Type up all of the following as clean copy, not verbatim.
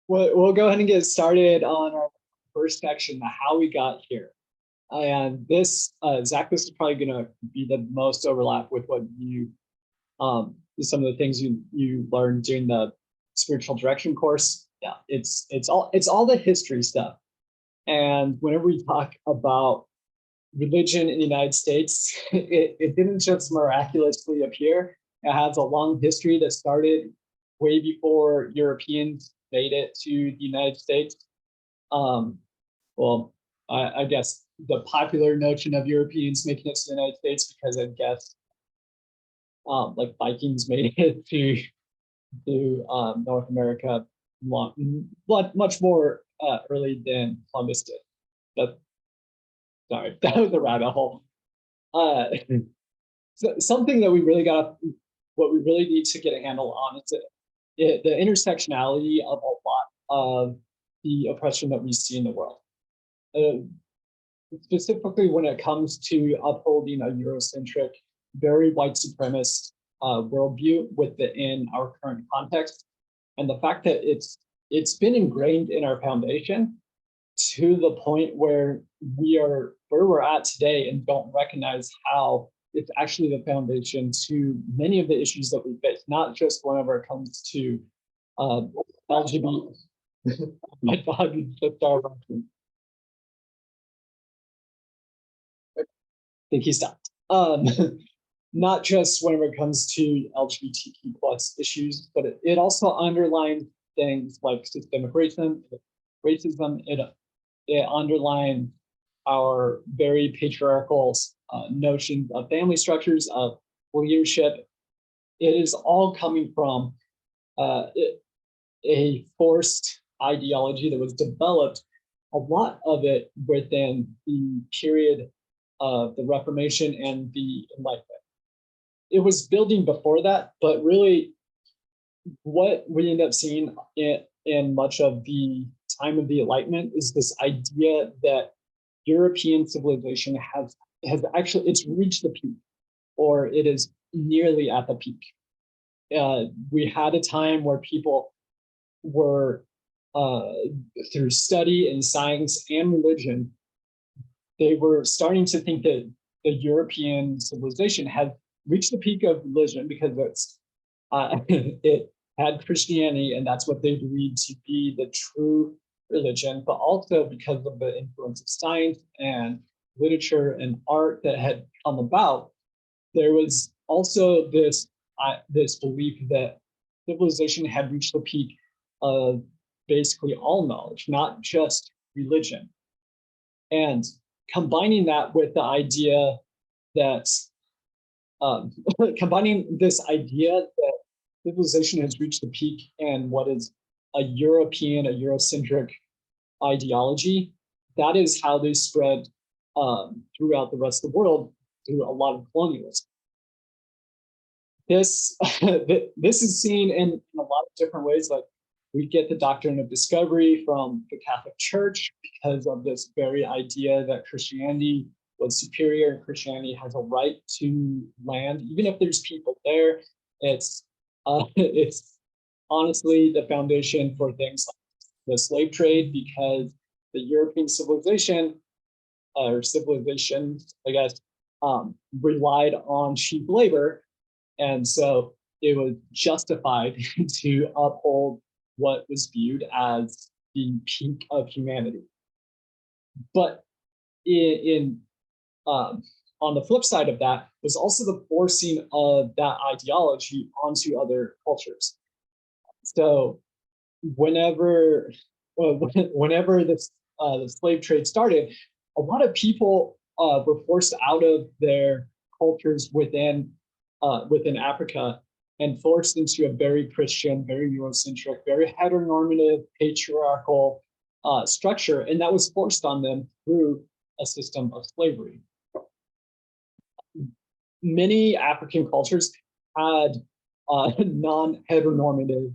We'll go ahead and get started on our first section, the how we got here. And this, Zach, this is probably going to be the most overlap with what some of the things you learned during the spiritual direction course. Yeah, it's all the history stuff. And whenever we talk about religion in the United States, it didn't just miraculously appear. It has a long history that started way before Europeans made it to the United States. Um, well, I guess the popular notion of Europeans making it to the United States, because I guess like Vikings made it to North America much more early than Columbus did. But sorry, that was a rabbit hole. So something that what we really need to get a handle on is the intersectionality of a lot of the oppression that we see in the world. Specifically when it comes to upholding a Eurocentric, very white supremacist worldview within our current context, and the fact that it's been ingrained in our foundation to the point where where we're at today and don't recognize how it's actually the foundation to many of the issues that we face, not just whenever it comes to LGBT. My dog just started barking. I think he stopped. Not just whenever it comes to LGBTQ plus issues, but it also underlines things like systemic racism. It underlines our very patriarchal notions of family structures, of leadership. It is all coming from a forced ideology that was developed, a lot of it within the period of the Reformation and the Enlightenment. It was building before that, but really what we end up seeing in much of the time of the Enlightenment is this idea that European civilization has actually, it's reached the peak, or it is nearly at the peak. We had a time where people were, through study and science and religion, they were starting to think that the European civilization had reached the peak of religion because it had Christianity, and that's what they believed to be the true religion, but also because of the influence of science and literature and art that had come about, there was also this belief that civilization had reached the peak of basically all knowledge, not just religion. And combining that with the idea that combining this idea that civilization has reached the peak and what is a Eurocentric ideology, that is how they spread throughout the rest of the world through a lot of colonialism. This is seen in a lot of different ways. Like we get the doctrine of discovery from the Catholic Church because of this very idea that Christianity was superior and Christianity has a right to land, even if there's people there. It's honestly the foundation for things like the slave trade, because the European civilization, or civilizations, I guess, relied on cheap labor. And so it was justified to uphold what was viewed as the peak of humanity. But on the flip side of that was also the forcing of that ideology onto other cultures. So whenever the slave trade started, a lot of people were forced out of their cultures within Africa and forced into a very Christian, very Eurocentric, very heteronormative, patriarchal structure, and that was forced on them through a system of slavery. Many African cultures had non-heteronormative,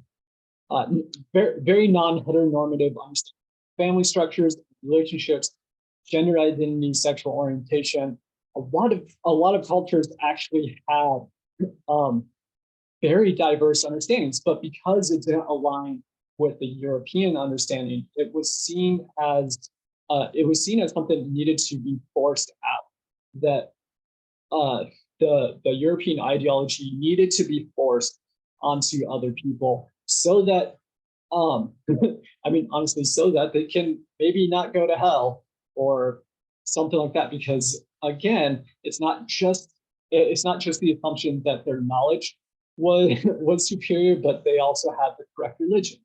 very non-heteronormative family structures, relationships, gender identity, sexual orientation. A lot of cultures actually have very diverse understandings, but because it didn't align with the European understanding, it was seen as something that needed to be forced out. That the European ideology needed to be forced onto other people so that I mean honestly, so that they can maybe not go to hell or something like that. Because again, it's not just the assumption that their knowledge was was superior, but they also had the correct religion.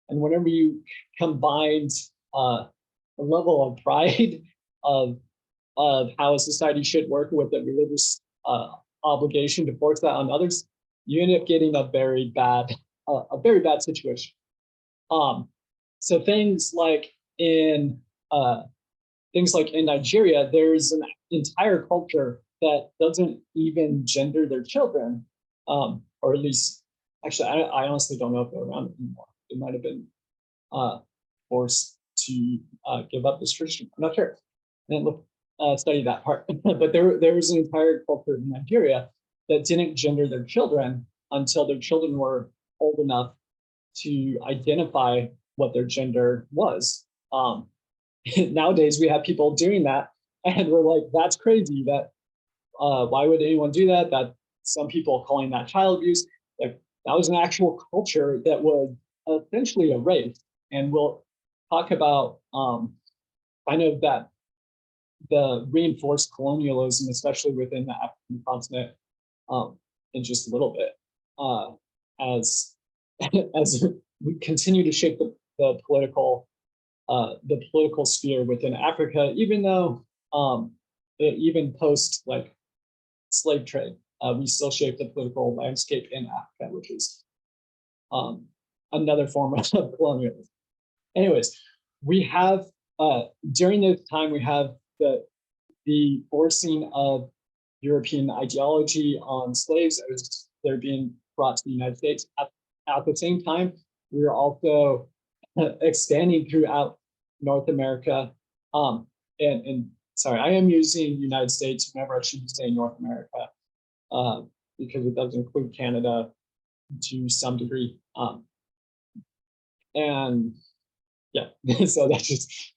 And whenever you combined a level of pride of how a society should work with a religious obligation to force that on others, you end up getting a very bad situation. Um, so uh, things like in Nigeria, there's an entire culture that doesn't even gender their children, or at least, actually, I honestly don't know if they're around anymore. It might have been uh, forced to give up this tradition. I'm not sure. I didn't study that part, but there was an entire culture in Nigeria that didn't gender their children until their children were old enough to identify what their gender was. Nowadays, we have people doing that, and we're like, "That's crazy. Why would anyone do that?" That some people calling that child abuse. Like that was an actual culture that was essentially erased. And we'll talk about kind of that the reinforced colonialism, especially within the African continent, in just a little bit, as as we continue to shape the political sphere within Africa, even though even post like slave trade, we still shape the political landscape in Africa, which is um, another form of colonialism. Anyways, we have during this time we have the forcing of European ideology on slaves as they're being brought to the United States. At the same time, we are also expanding throughout North America. And sorry, I am using United States whenever I should be saying North America, because it does include Canada to some degree. And yeah, so that's just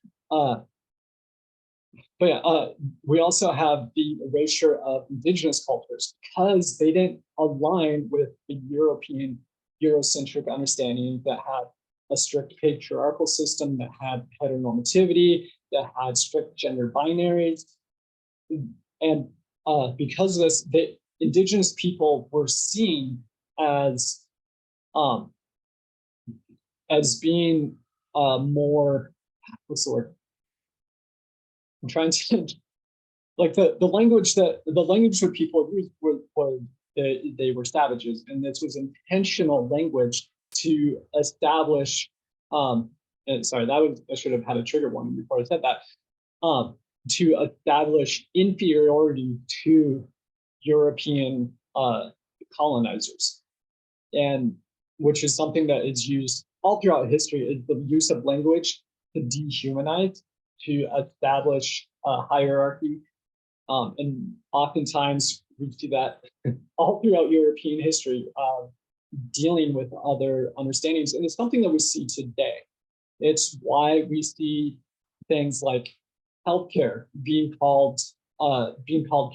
but yeah, we also have the erasure of indigenous cultures because they didn't align with the European Eurocentric understanding that had a strict patriarchal system, that had heteronormativity, that had strict gender binaries. And because of this, the indigenous people were seen as um, being more, what's the word? I'm trying to like the language that the language that people used was they were savages, and this was intentional language to establish. And sorry, I should have had a trigger warning before I said that. To establish inferiority to European colonizers, and which is something that is used all throughout history. Is the use of language to dehumanize, to establish a hierarchy. And oftentimes we see that all throughout European history, dealing with other understandings. And it's something that we see today. It's why we see things like healthcare being called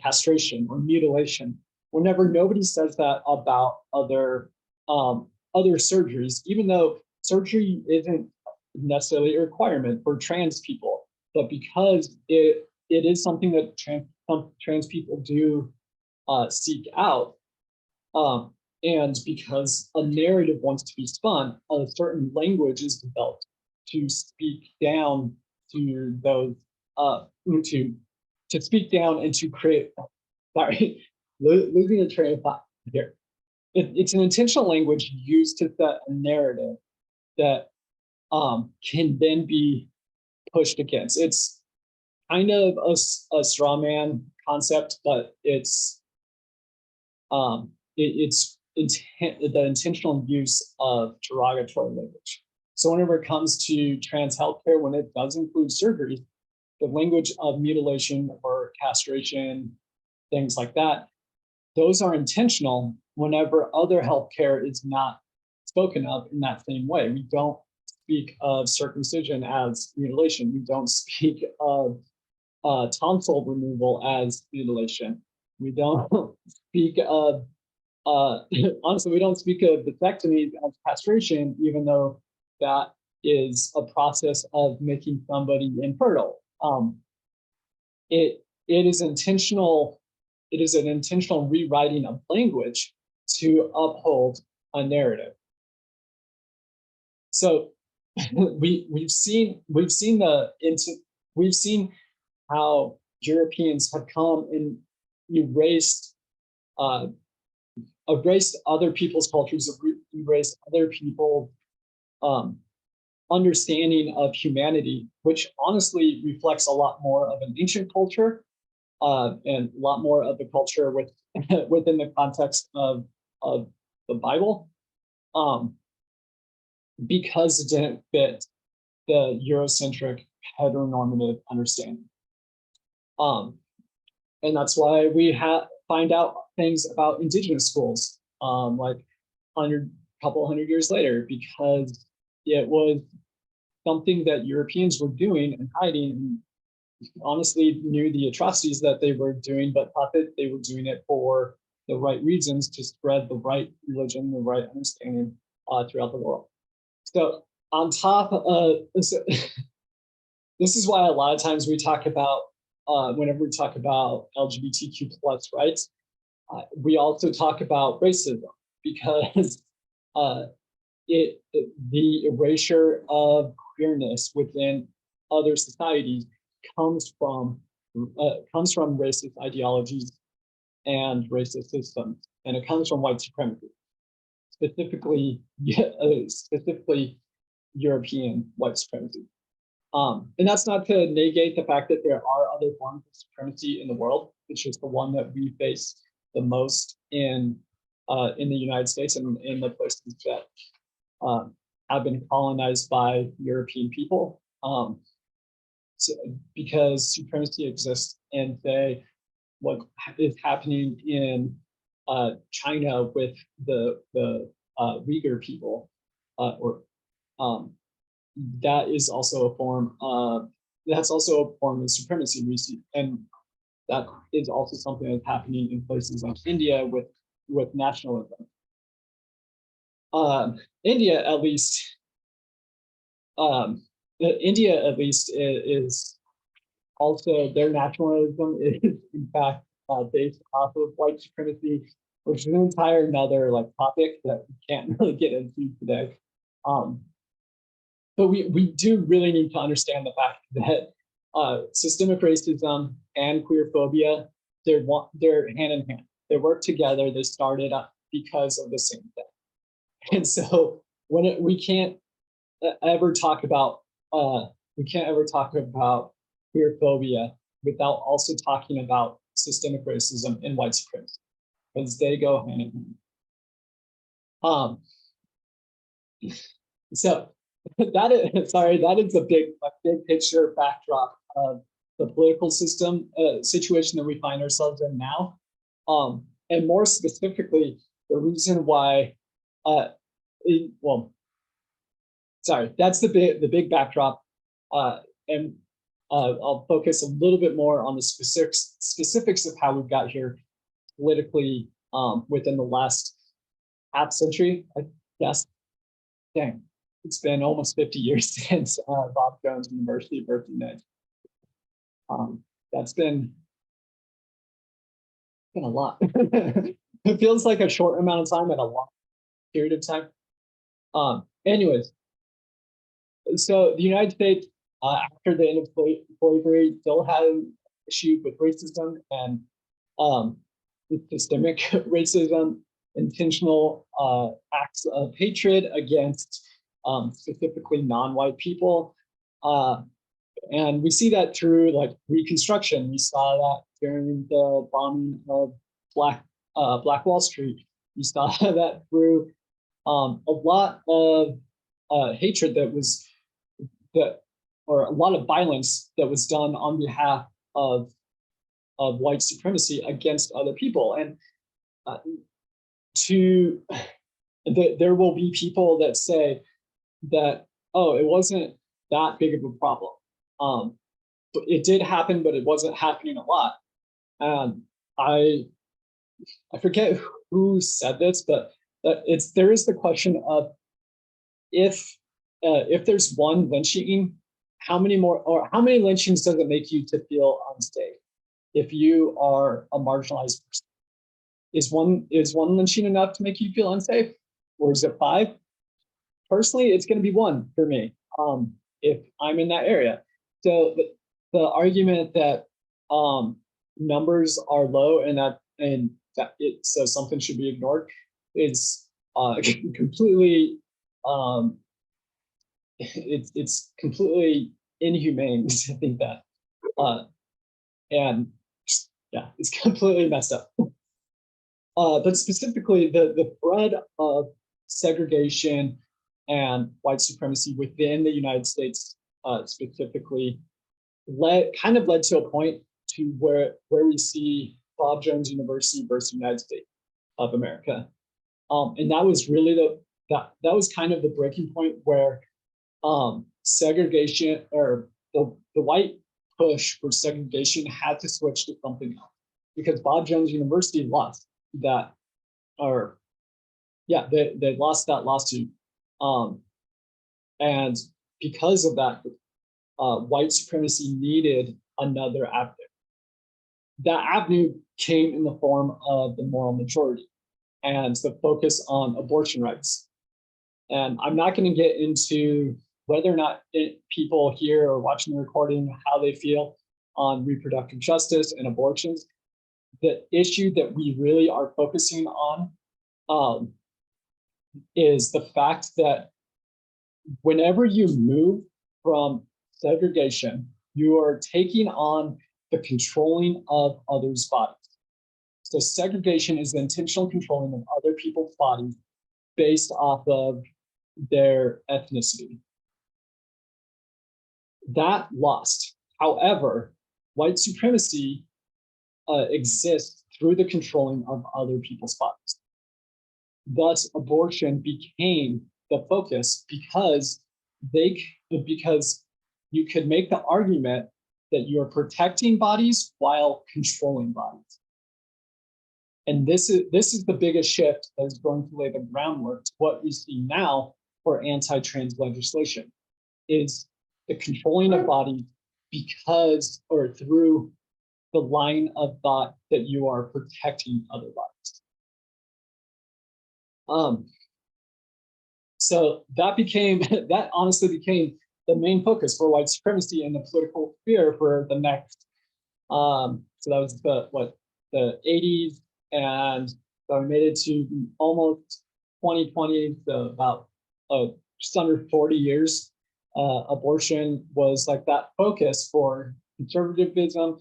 castration or mutilation, whenever nobody says that about other surgeries, even though surgery isn't necessarily a requirement for trans people, but because it is something that trans people do seek out, and because a narrative wants to be spun, a certain language is developed to speak down to those to speak down and to create. Sorry, losing the train of thought here. It's an intentional language used to set a narrative that can then be pushed against. It's kind of a straw man concept, but it's the intentional use of derogatory language. So whenever it comes to trans healthcare, when it does include surgery, the language of mutilation or castration, things like that, those are intentional whenever other healthcare is not spoken of in that same way. We don't speak of circumcision as mutilation. We don't speak of tonsil removal as mutilation. We don't speak of, honestly, we don't speak of vasectomy as castration, even though that is a process of making somebody infertile. It is intentional. It is an intentional rewriting of language to uphold a narrative. So we've seen how Europeans have come and erased other people's cultures, erased other people's understanding of humanity, which honestly reflects a lot more of an ancient culture and a lot more of the culture within the context of the Bible, because it didn't fit the Eurocentric heteronormative understanding. And that's why we find out things about indigenous schools, like couple hundred years later, because it was something that Europeans were doing and hiding, and honestly knew the atrocities that they were doing, but thought that they were doing it for the right reasons, to spread the right religion, the right understanding throughout the world. So on top of this, this is why a lot of times we talk about, whenever we talk about LGBTQ plus rights, we also talk about racism, because the erasure of queerness within other societies comes from racist ideologies and racist systems, and it comes from white supremacy, specifically European white supremacy. And that's not to negate the fact that there are other forms of supremacy in the world. It's just the one that we face the most in the United States and in the places that have been colonized by European people. Because supremacy exists, and what is happening in China with the Uyghur people, that is also a form of supremacy we see, and that is also something that's happening in places like India with nationalism. India at least is also, their nationalism is in fact based off of white supremacy, which is an entire another topic that we can't really get into today. But we do really need to understand the fact that systemic racism and queerphobia, they're hand in hand. They work together. They started up because of the same thing. And so we can't ever talk about queerphobia without also talking about systemic racism and white supremacy, because they go hand in hand. So that is a big picture backdrop of the political system situation that we find ourselves in now, and more specifically, the reason why. That's the big backdrop, and I'll focus a little bit more on the specifics of how we've got here politically within the last half century, I guess. Dang, it's been almost 50 years since Bob Jones University birthday night. That's been a lot. It feels like a short amount of time and a long period of time. Anyways, so the United States, after the end of slavery, still had an issue with racism and systemic racism, intentional acts of hatred against specifically non-white people. And we see that through Reconstruction. We saw that during the bombing of Black Wall Street. We saw that through a lot of hatred or a lot of violence that was done on behalf of white supremacy against other people. And there will be people that say that oh, it wasn't that big of a problem. Um, but it did happen, but it wasn't happening a lot. And I I forget who said this, but there is the question of if if there's one lynching, how many more or how many lynchings does it make you to feel unsafe if you are a marginalized person? Is one lynching enough to make you feel unsafe, or is it five? Personally, it's going to be one for me if I'm in that area. So the argument that numbers are low and that it so something should be ignored is completely um, it's completely inhumane to think that, uh, and yeah, it's completely messed up. But specifically, the thread of segregation and white supremacy within the United States, specifically, led to a point to where we see Bob Jones University versus United States of America, and that was really that was kind of the breaking point where segregation or the white push for segregation had to switch to something else because Bob Jones University lost that, or yeah, they lost that lawsuit. Um, and because of that, white supremacy needed another avenue. That avenue came in the form of the moral majority and the focus on abortion rights. And I'm not going to get into whether or not people here or watching the recording, how they feel on reproductive justice and abortions. The issue that we really are focusing on um, is the fact that whenever you move from segregation, you are taking on the controlling of others' bodies. So segregation is the intentional controlling of other people's bodies based off of their ethnicity. That lost. However, white supremacy exists through the controlling of other people's bodies. Thus, abortion became the focus because because you could make the argument that you are protecting bodies while controlling bodies. And this is the biggest shift that is going to lay the groundwork to what we see now for anti-trans legislation is the controlling of bodies because or through the line of thought that you are protecting other bodies. So that honestly became the main focus for white supremacy in the political sphere for the next. So that was the 80s, and so we made it to almost 2020, so about just under 40 years. Abortion was like that focus for conservatism,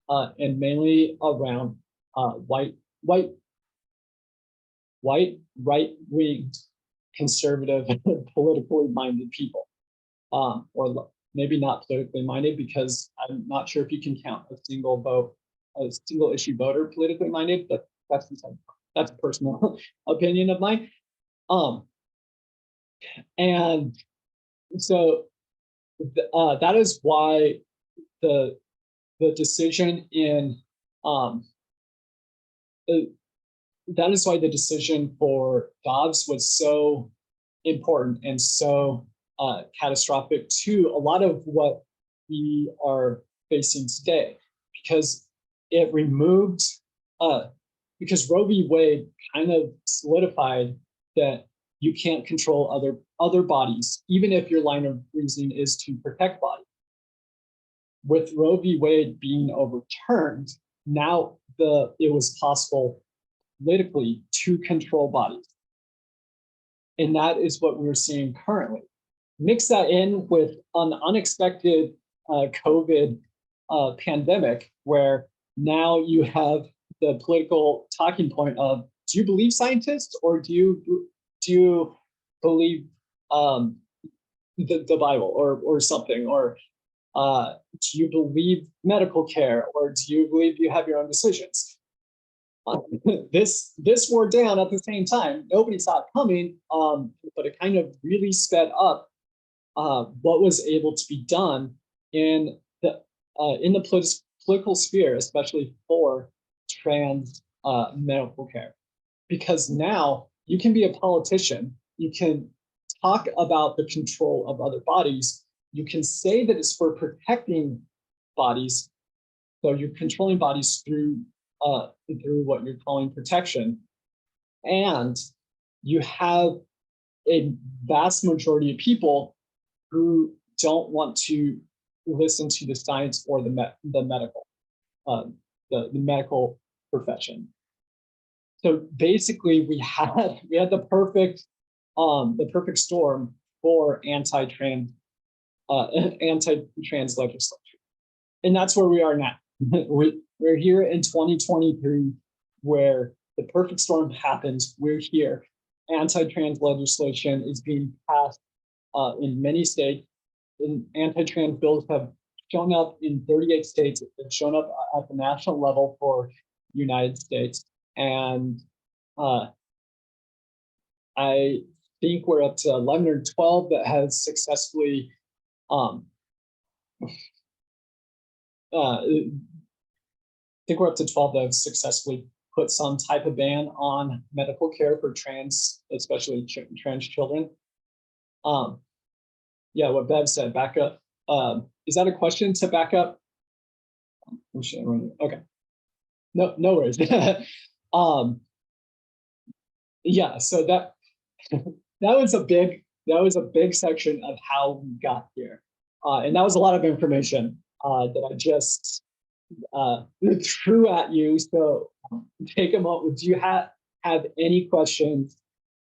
and mainly around white right-wing conservative politically minded people, or maybe not politically minded because I'm not sure if you can count a single issue voter politically minded, but that's a personal opinion of mine. And so that is why the decision in that is why the decision for Dobbs was so important and so catastrophic to a lot of what we are facing today, because it removed, because Roe v. Wade kind of solidified that you can't control other bodies, even if your line of reasoning is to protect bodies. With Roe v. Wade being overturned, now it was possible politically to control bodies. And that is what we're seeing currently. Mix that in with an unexpected COVID pandemic, where now you have the political talking point of, do you believe scientists or do you believe the Bible or something? Or do you believe medical care, or do you believe you have your own decisions? This wore down at the same time. Nobody saw it coming, but it kind of really sped up what was able to be done in the political sphere, especially for trans medical care. Because now you can be a politician, you can talk about the control of other bodies, you can say that it's for protecting bodies, so you're controlling bodies through what you're calling protection, and you have a vast majority of people who don't want to listen to the science or uh, the medical profession. So basically, we had the perfect storm for anti-trans legislation, and that's where we are now. We're here in 2023, where the perfect storm happens. We're here. Anti-trans legislation is being passed in many states. And anti-trans bills have shown up in 38 states. They've shown up at the national level for the United States. And I think we're up to 11 or 12 that has successfully I think we're up to 12 that have successfully put some type of ban on medical care for trans, especially trans children. Yeah, what Bev said, back up. Is that a question to back up? Okay. No worries. Yeah, so that was a big section of how we got here. And that was a lot of information that I just threw at you. So take a moment. Do you have any questions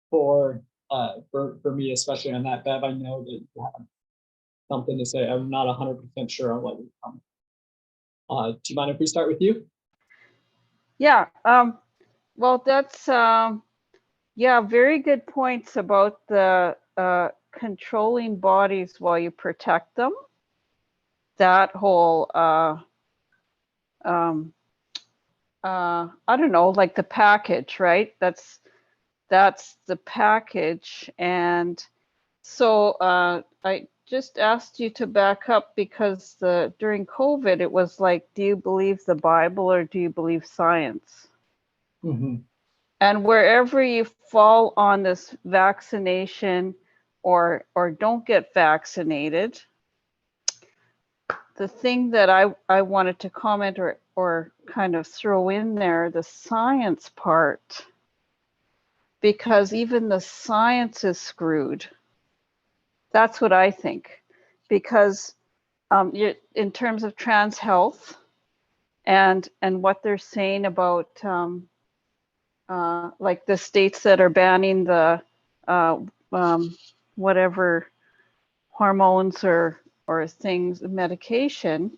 for me, especially on that, Bev? I know that you have something to say. I'm not 100% sure on what you're coming. Do you mind if we start with you? Yeah. Well, that's yeah, very good points about the controlling bodies while you protect them. That whole I don't know, like the package, right? That's the package. And so I just asked you to back up, because during COVID, it was like, do you believe the Bible or do you believe science? Mm-hmm. And wherever you fall on this vaccination or don't get vaccinated, the thing that I wanted to comment or kind of throw in there, the science part, because even the science is screwed. That's what I think, because in terms of trans health and what they're saying about like the states that are banning the whatever hormones or things, medication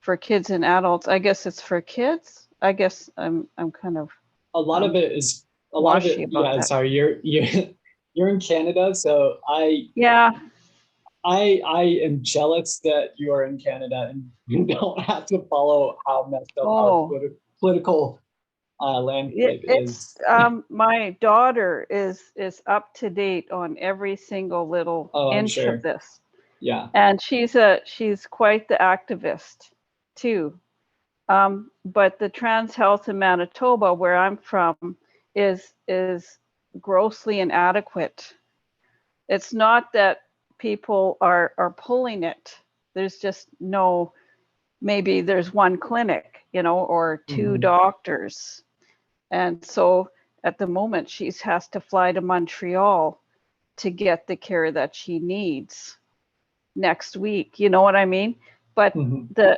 for kids and adults. I guess it's for kids. I guess I'm kind of a lot of it. Yeah, that. sorry, you're in Canada, so yeah, I am jealous that you are in Canada and you don't have to follow how messed up our political landscape is. My daughter is up to date on every single little inch of this. Yeah, and she's quite the activist too. But the trans health in Manitoba, where I'm from, is grossly inadequate. It's not that people are pulling it. There's just no, maybe there's one clinic, or two doctors. And so at the moment, she has to fly to Montreal to get the care that she needs next week. You know what I mean? But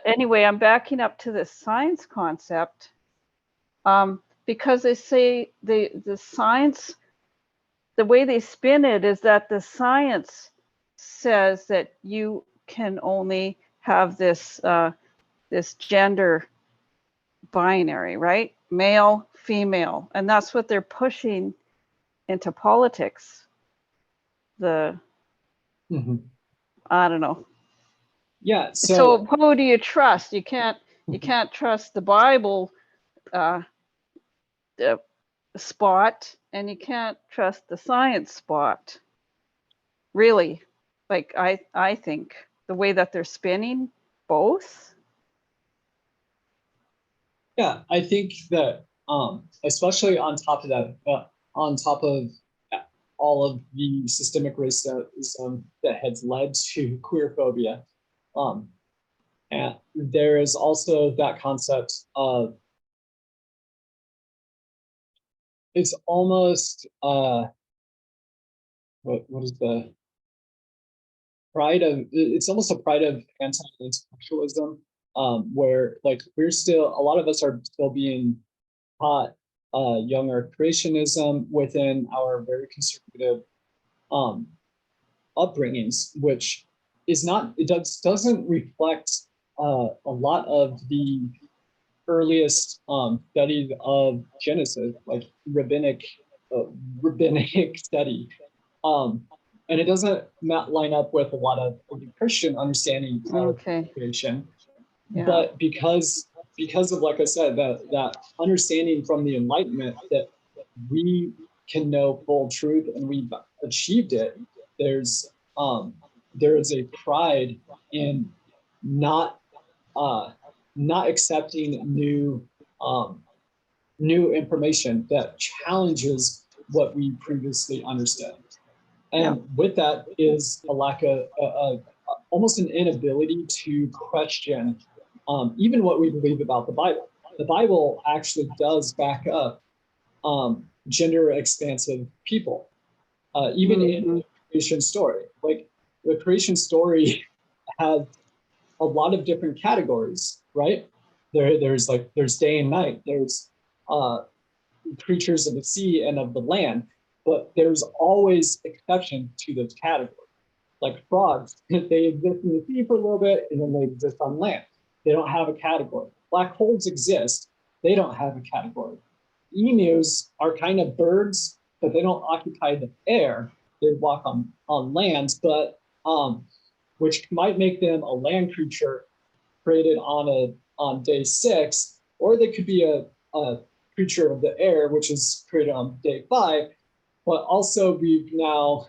anyway, I'm backing up to the science concept because they say the science, the way they spin it is that the science says that you can only have this gender binary, right? Male, female, and that's what they're pushing into politics. I don't know. Yeah. So who do you trust? You can't trust the Bible spot, and you can't trust the science spot. Really. Like I think the way that they're spinning both. Yeah, I think that especially on top of that, on top of all of the systemic racism that has led to queerphobia, um, and there is also that concept of it's almost what is the pride of it's almost a pride of anti-intellectualism, where like we're still a lot of us are still being taught younger creationism within our very conservative um, upbringings, which is not doesn't reflect a lot of the earliest studies of Genesis, like uh, rabbinic study, um, and it doesn't not line up with a lot of the Christian understanding of Okay. creation. Yeah. But because of like I said that understanding from the Enlightenment that we can know full truth and we've achieved it, there's there is a pride in not uh, not accepting um, new information that challenges what we previously understood. Yeah. And with that is a lack of almost an inability to question even what we believe about the Bible. The Bible actually does back up gender expansive people, even in Mm-hmm. the creation story. Like the creation story has a lot of different categories, right? There's day and night. There's uh, creatures of the sea and of the land, but there's always exception to those categories. Like frogs, they exist in the sea for a little bit and then they exist on land. They don't have a category. Black holes exist, they don't have a category. Emus are kind of birds, but they don't occupy the air. They walk on land, but which might make them a land creature created on day 6, or they could be a creature of the air, which is created on day 5. But also we've now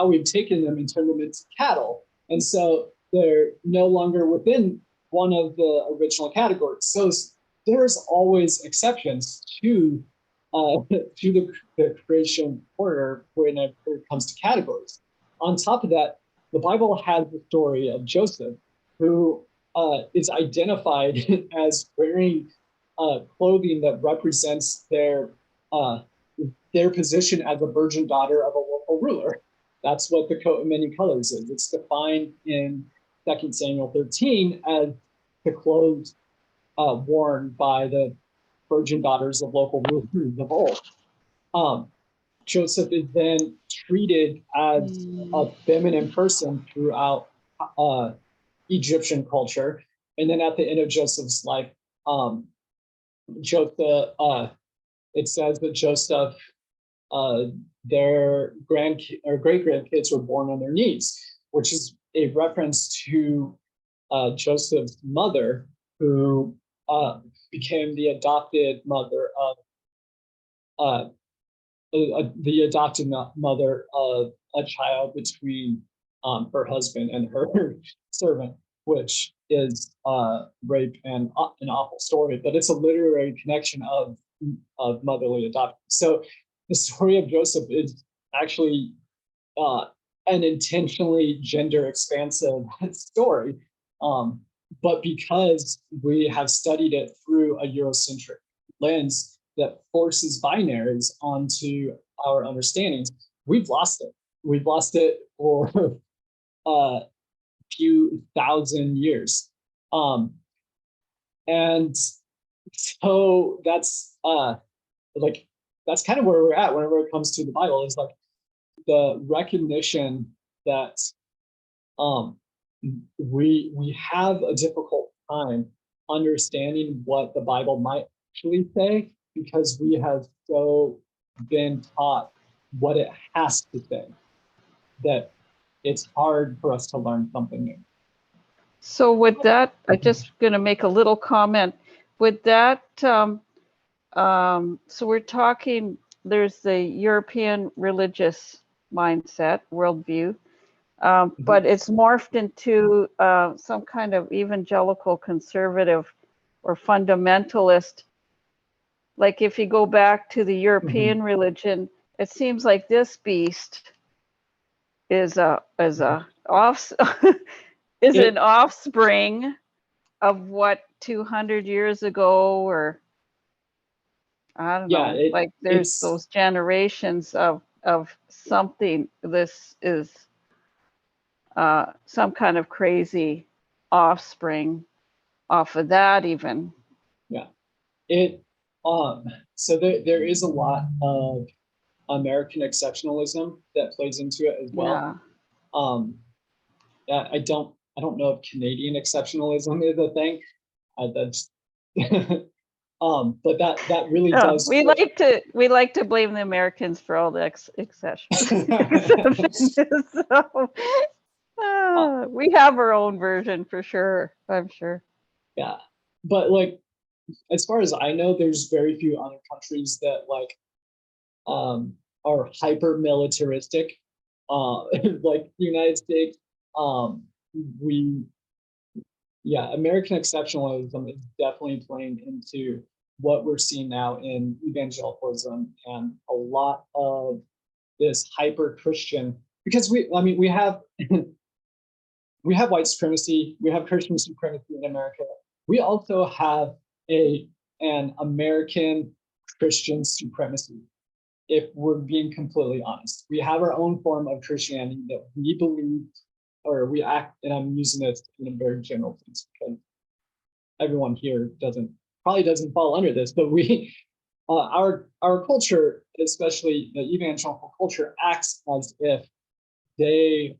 we've taken them and turned them into cattle, and so they're no longer within one of the original categories. So there's always exceptions to the creation order when it comes to categories. On top of that, the Bible has the story of Joseph, who is identified as wearing clothing that represents their position as a virgin daughter of a local ruler. That's what the coat of many colors is. It's defined in 2 Samuel 13 as the clothes worn by the virgin daughters of local rulers of old. Um, Joseph is then treated as a feminine person throughout uh, Egyptian culture. And then at the end of Joseph's life, Joseph, it says that Joseph, uh, their great grandkids were born on their knees, which is a reference to Joseph's mother, who became the adopted mother of uh, the adopted mother of a child between her husband and her servant, which is rape and an awful story, but it's a literary connection of motherly adoption. So the story of Joseph is actually uh, an intentionally gender expansive story. Um, but because we have studied it through a Eurocentric lens that forces binaries onto our understandings, we've lost it. We've lost it for a few thousand years. And so like that's kind of where we're at whenever it comes to the Bible, is like the recognition that um, we have a difficult time understanding what the Bible might actually say, because we have so been taught what it has to say that it's hard for us to learn something new. So with that, I'm just going to make a little comment. With that, so we're talking, there's the European religious mindset, worldview. But it's morphed into some kind of evangelical conservative or fundamentalist. Like if you go back to the European religion, it seems like this beast is an offspring of what 200 years ago, or I don't know, like there's those generations of something. This is some kind of crazy offspring off of that even. Yeah, so there is a lot of American exceptionalism that plays into it as well. I don't know if Canadian exceptionalism is a thing. That's but that really does. We like to blame the Americans for all the exceptions. So, we have our own version for sure, I'm sure. Yeah, but like as far as I know, there's very few other countries that like are hyper militaristic, like the United States. American exceptionalism is definitely playing into what we're seeing now in evangelicalism and a lot of this hyper Christian, because we have we have white supremacy, we have Christian supremacy in America. We also have an American Christian supremacy. If we're being completely honest, we have our own form of Christianity that we believe or we act, and I'm using this in a very general sense because everyone here probably doesn't fall under this, but we our culture, especially the evangelical culture, acts as if they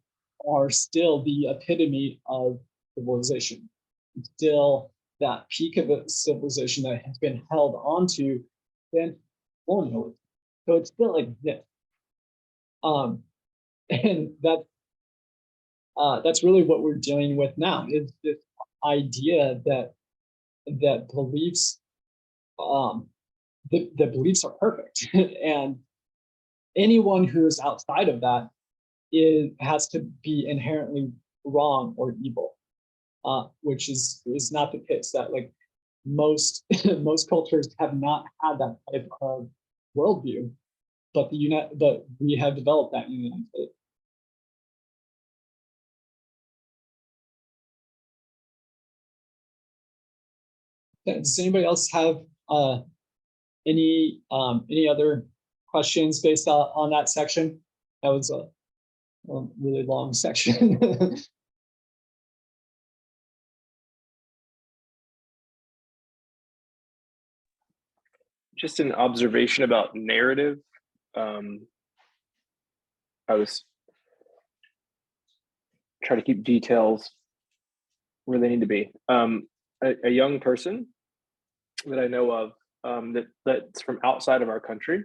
are still the epitome of civilization, still that peak of a civilization that has been held onto then colonialism. So it's still like this. And that's really what we're dealing with now, is this idea that beliefs the beliefs are perfect and anyone who is outside of that has to be inherently wrong or evil, which is not the case. That like most most cultures have not had that type of worldview, but we have developed that in the United States. Does anybody else have any other questions based on that section? That was a really long section. Just an observation about narrative. I was trying to keep details where they need to be. A young person that I know of that's from outside of our country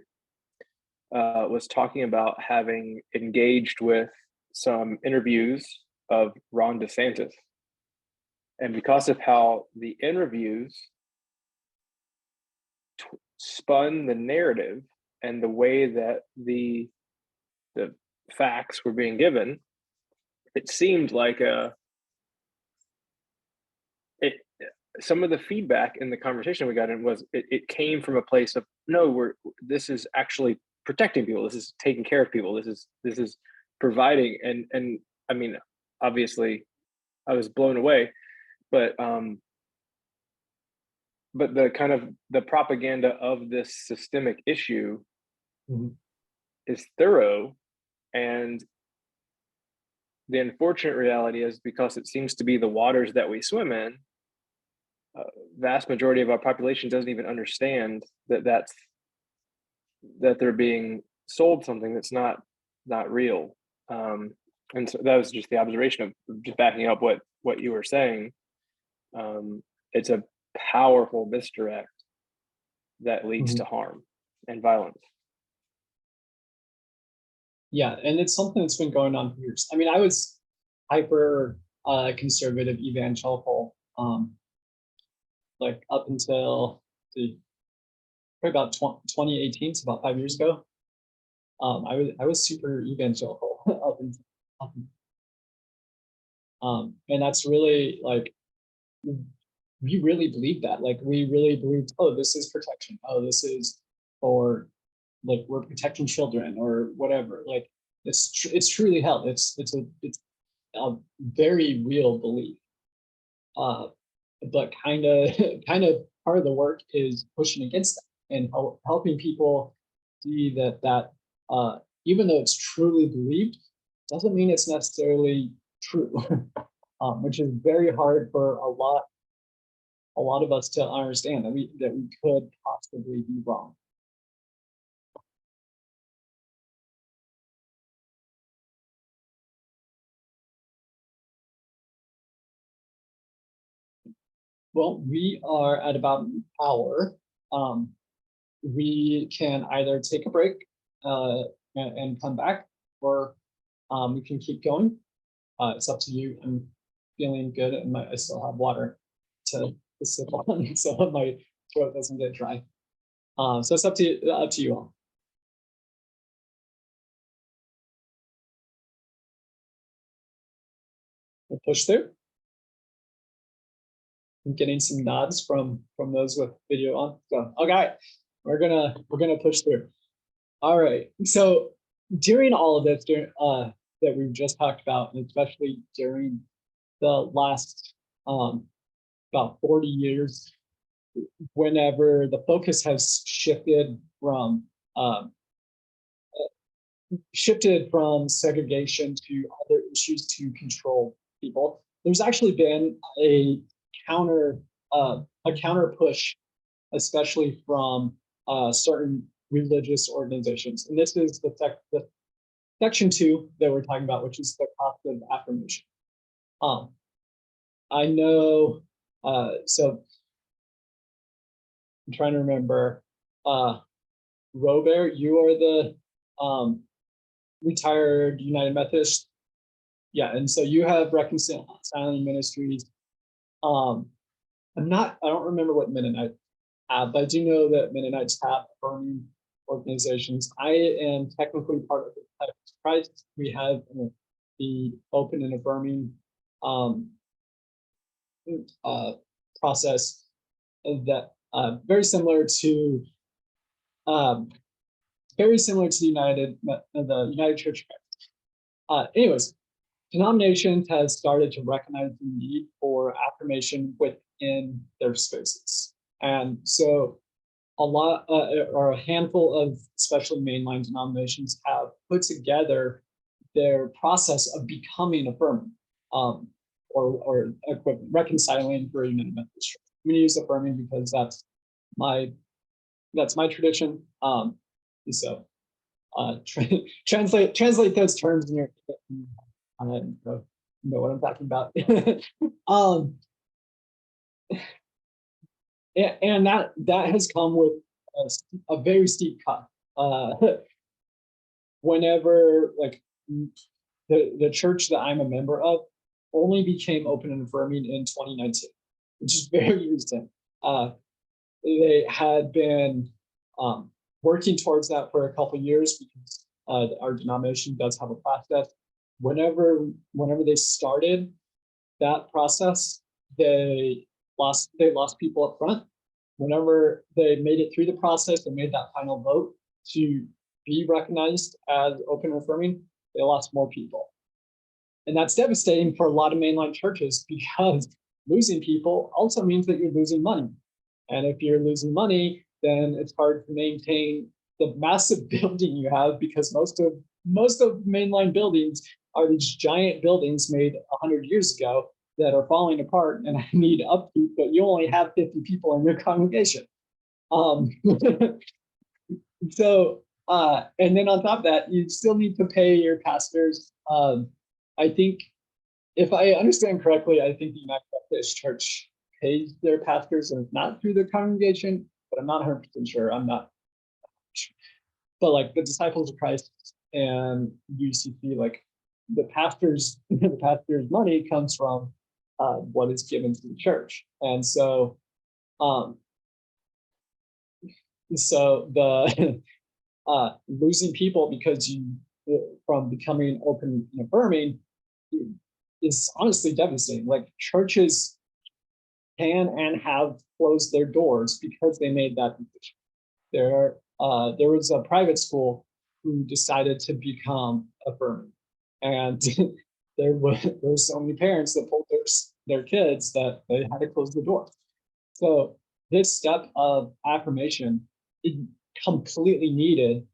was talking about having engaged with some interviews of Ron DeSantis. And because of how the interviews spun the narrative and the way that the facts were being given, it seemed like some of the feedback in the conversation we got in was it came from a place of, no, this is actually protecting people, this is taking care of people, this is providing, and I mean, obviously I was blown away, but the kind of the propaganda of this systemic issue is thorough, and the unfortunate reality is, because it seems to be the waters that we swim in, vast majority of our population doesn't even understand that they're being sold something that's not real. And so that was just the observation of just backing up what you were saying. It's a powerful misdirect that leads to harm and violence. Yeah, and it's something that's been going on for years. I mean, I was hyper conservative evangelical, like up until about 2018, so about 5 years ago. I was super evangelical up until And that's really like, we really believe that. Like, we really believe, oh, this is protection. Oh, this is for, like, we're protecting children or whatever. Like, it's truly held. It's a very real belief. But kind of part of the work is pushing against that and helping people see that even though it's truly believed, doesn't mean it's necessarily true, which is very hard for a lot of us to understand, that we could possibly be wrong. Well, we are at about an hour. We can either take a break and come back, or we can keep going. It's up to you. I'm feeling good, and I still have water to sip on, so my throat doesn't get dry. So it's up to you all. We'll push through. I'm getting some nods from those with video on. So okay, we're gonna push through. All right. So during all of this, that we've just talked about, and especially during the last about 40 years, whenever the focus has shifted from segregation to other issues to control people, there's actually been a counter push, especially from certain religious organizations. And this is the section 2 that we're talking about, which is the cost of affirmation. I know, so I'm trying to remember, Robert, you are the retired United Methodist. Yeah, and so you have Reconciling Ministries. I don't remember what Mennonite have, but I do know that Mennonites have affirming organizations. I am technically part of the Disciples of Christ. We have the open and affirming process that very similar to the United Church of Christ. Anyways, denominations has started to recognize the need for affirmation within their spaces. And so a lot, or a handful of especially mainline denominations have put together their process of becoming affirming, or reconciling for United Methodist Church. I'm going to use affirming because that's my tradition. So translate those terms in your know what I'm talking about. And that has come with a very steep cut. Whenever, like, the church that I'm a member of only became open and affirming in 2019, which is very recent. They had been working towards that for a couple of years, because our denomination does have a process. Whenever they started that process, they lost people up front. Whenever they made it through the process and made that final vote to be recognized as open and affirming, they lost more people. And that's devastating for a lot of mainline churches, because losing people also means that you're losing money. And if you're losing money, then it's hard to maintain the massive building you have, because most of mainline buildings are these giant buildings made 100 years ago that are falling apart and need upkeep, but you only have 50 people in your congregation. So, and then on top of that, you still need to pay your pastors. I think, if I understand correctly, I think the United Methodist Church pays their pastors, and it's not through their congregation, but I'm not 100% sure. I'm not sure. But like the Disciples of Christ and UCC, like the pastor's money comes from what is given to the church. And so the losing people because from becoming open and affirming, is honestly devastating. Like churches can and have closed their doors because they made that decision. There was a private school who decided to become affirming, and there were so many parents that pulled their kids that they had to close the door. So this step of affirmation, it completely needed,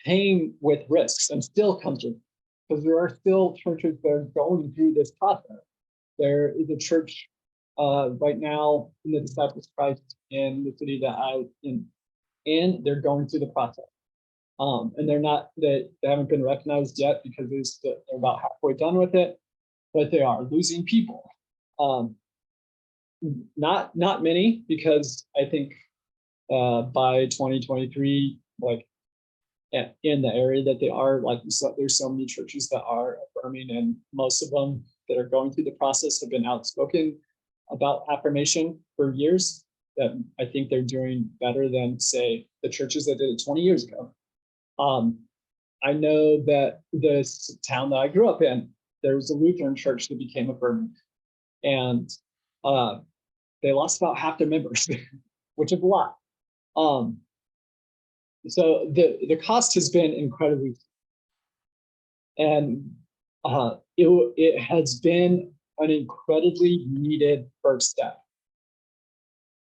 came with risks and still comes with, because there are still churches that are going through this process. There is a church right now in the Disciples of Christ in the city that I in, they're going through the process. And they haven't been recognized yet because they're about halfway done with it, but they are losing people. Not many, because I think by 2023, like in the area that they are, like there's so many churches that are affirming, and most of them that are going through the process have been outspoken about affirmation for years, that I think they're doing better than, say, the churches that did it 20 years ago. I know that this town that I grew up in, there was a Lutheran church that became affirming, and they lost about half their members, which is a lot. So the cost has been incredibly, and it has been an incredibly needed first step.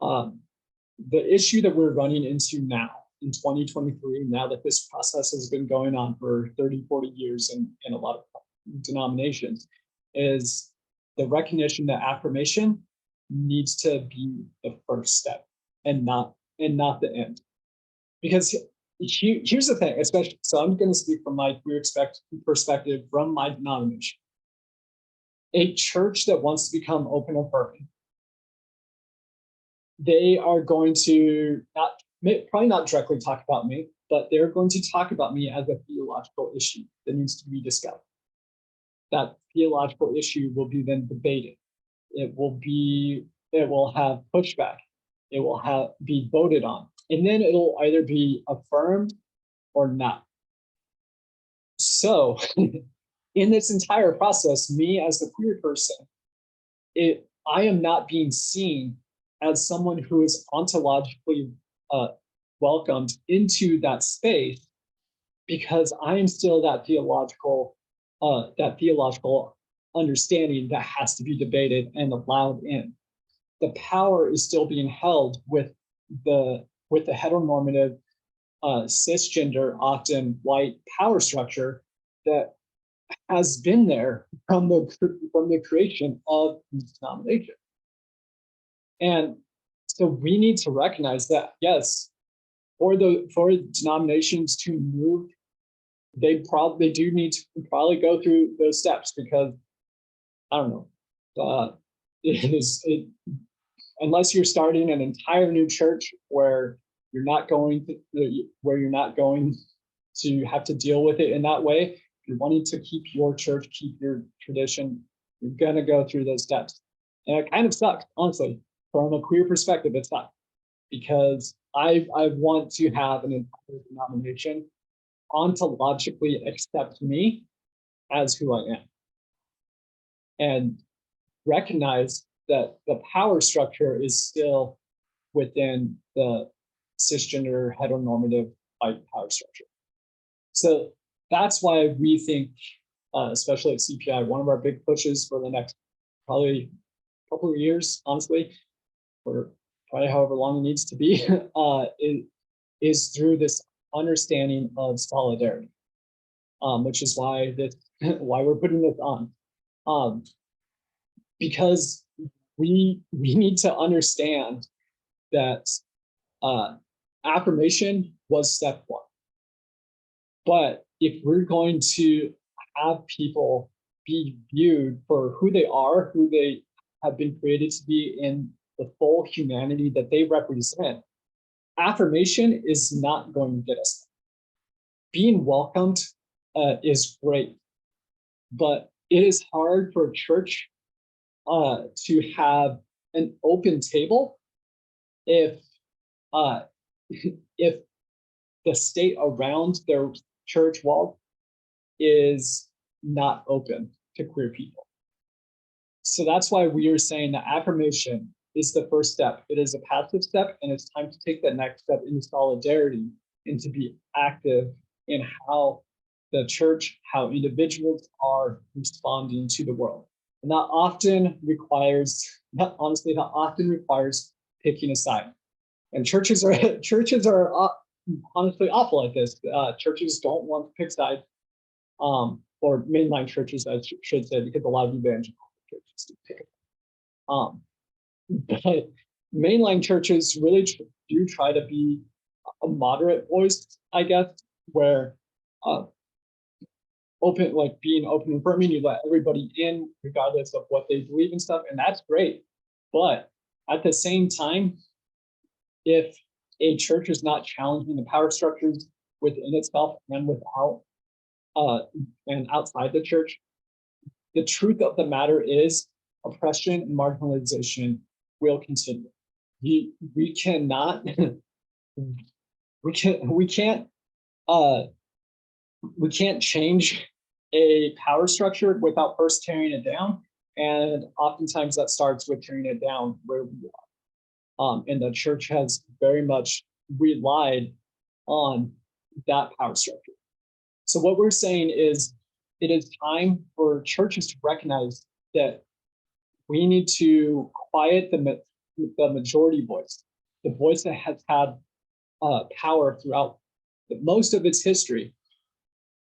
The issue that we're running into now in 2023, now that this process has been going on for 30, 40 years in a lot of denominations, is the recognition that affirmation needs to be the first step and not the end. Because here's the thing, especially, so I'm going to speak from my queer perspective from my denomination. A church that wants to become open affirming, they are going to probably not directly talk about me, but they're going to talk about me as a theological issue that needs to be discussed. That theological issue will be then debated. It will have pushback. It will be voted on. And then it'll either be affirmed or not. So in this entire process, me as the queer person, I am not being seen as someone who is ontologically welcomed into that space, because I am still that theological understanding that has to be debated and allowed in. The power is still being held with the heteronormative, cisgender, often white power structure that has been there from the creation of this denomination. And so we need to recognize that, yes, for denominations to move, they do need to go through those steps, because I don't know, unless you're starting an entire new church where you're not going to have to deal with it in that way. If you're wanting to keep your church, keep your tradition, you're gonna go through those steps. And it kind of sucks, honestly, from a queer perspective. It sucks, because I want to have an entire denomination ontologically accept me as who I am, and recognize that the power structure is still within the cisgender heteronormative white power structure. So that's why we think, especially at CPI, one of our big pushes for the next probably couple of years, honestly, or probably however long it needs to be, is through this understanding of solidarity, which is why we're putting this on, because we need to understand that affirmation was step one. But if we're going to have people be viewed for who they are, who they have been created to be in the full humanity that they represent, affirmation is not going to get us there. Being welcomed is great, but it is hard for a church to have an open table if the state around their church wall is not open to queer people. So that's why we are saying that affirmation is the first step. It is a passive step, and it's time to take that next step into solidarity and to be active in how the church, how individuals are responding to the world. And that often requires, honestly, that often requires picking a side. And churches are honestly awful at this. Churches don't want to pick sides, or mainline churches, I should say, because a lot of evangelical churches do pick. But mainline churches really do try to be a moderate voice, I guess, where being open and affirming, you let everybody in regardless of what they believe and stuff, and that's great. But at the same time, if a church is not challenging the power structures within itself and without and outside the church, the truth of the matter is oppression and marginalization will continue. We cannot we can't change a power structure without first tearing it down, and oftentimes that starts with tearing it down where we are. And the church has very much relied on that power structure. So what we're saying is it is time for churches to recognize that we need to quiet the majority voice, the voice that has had power throughout most of its history,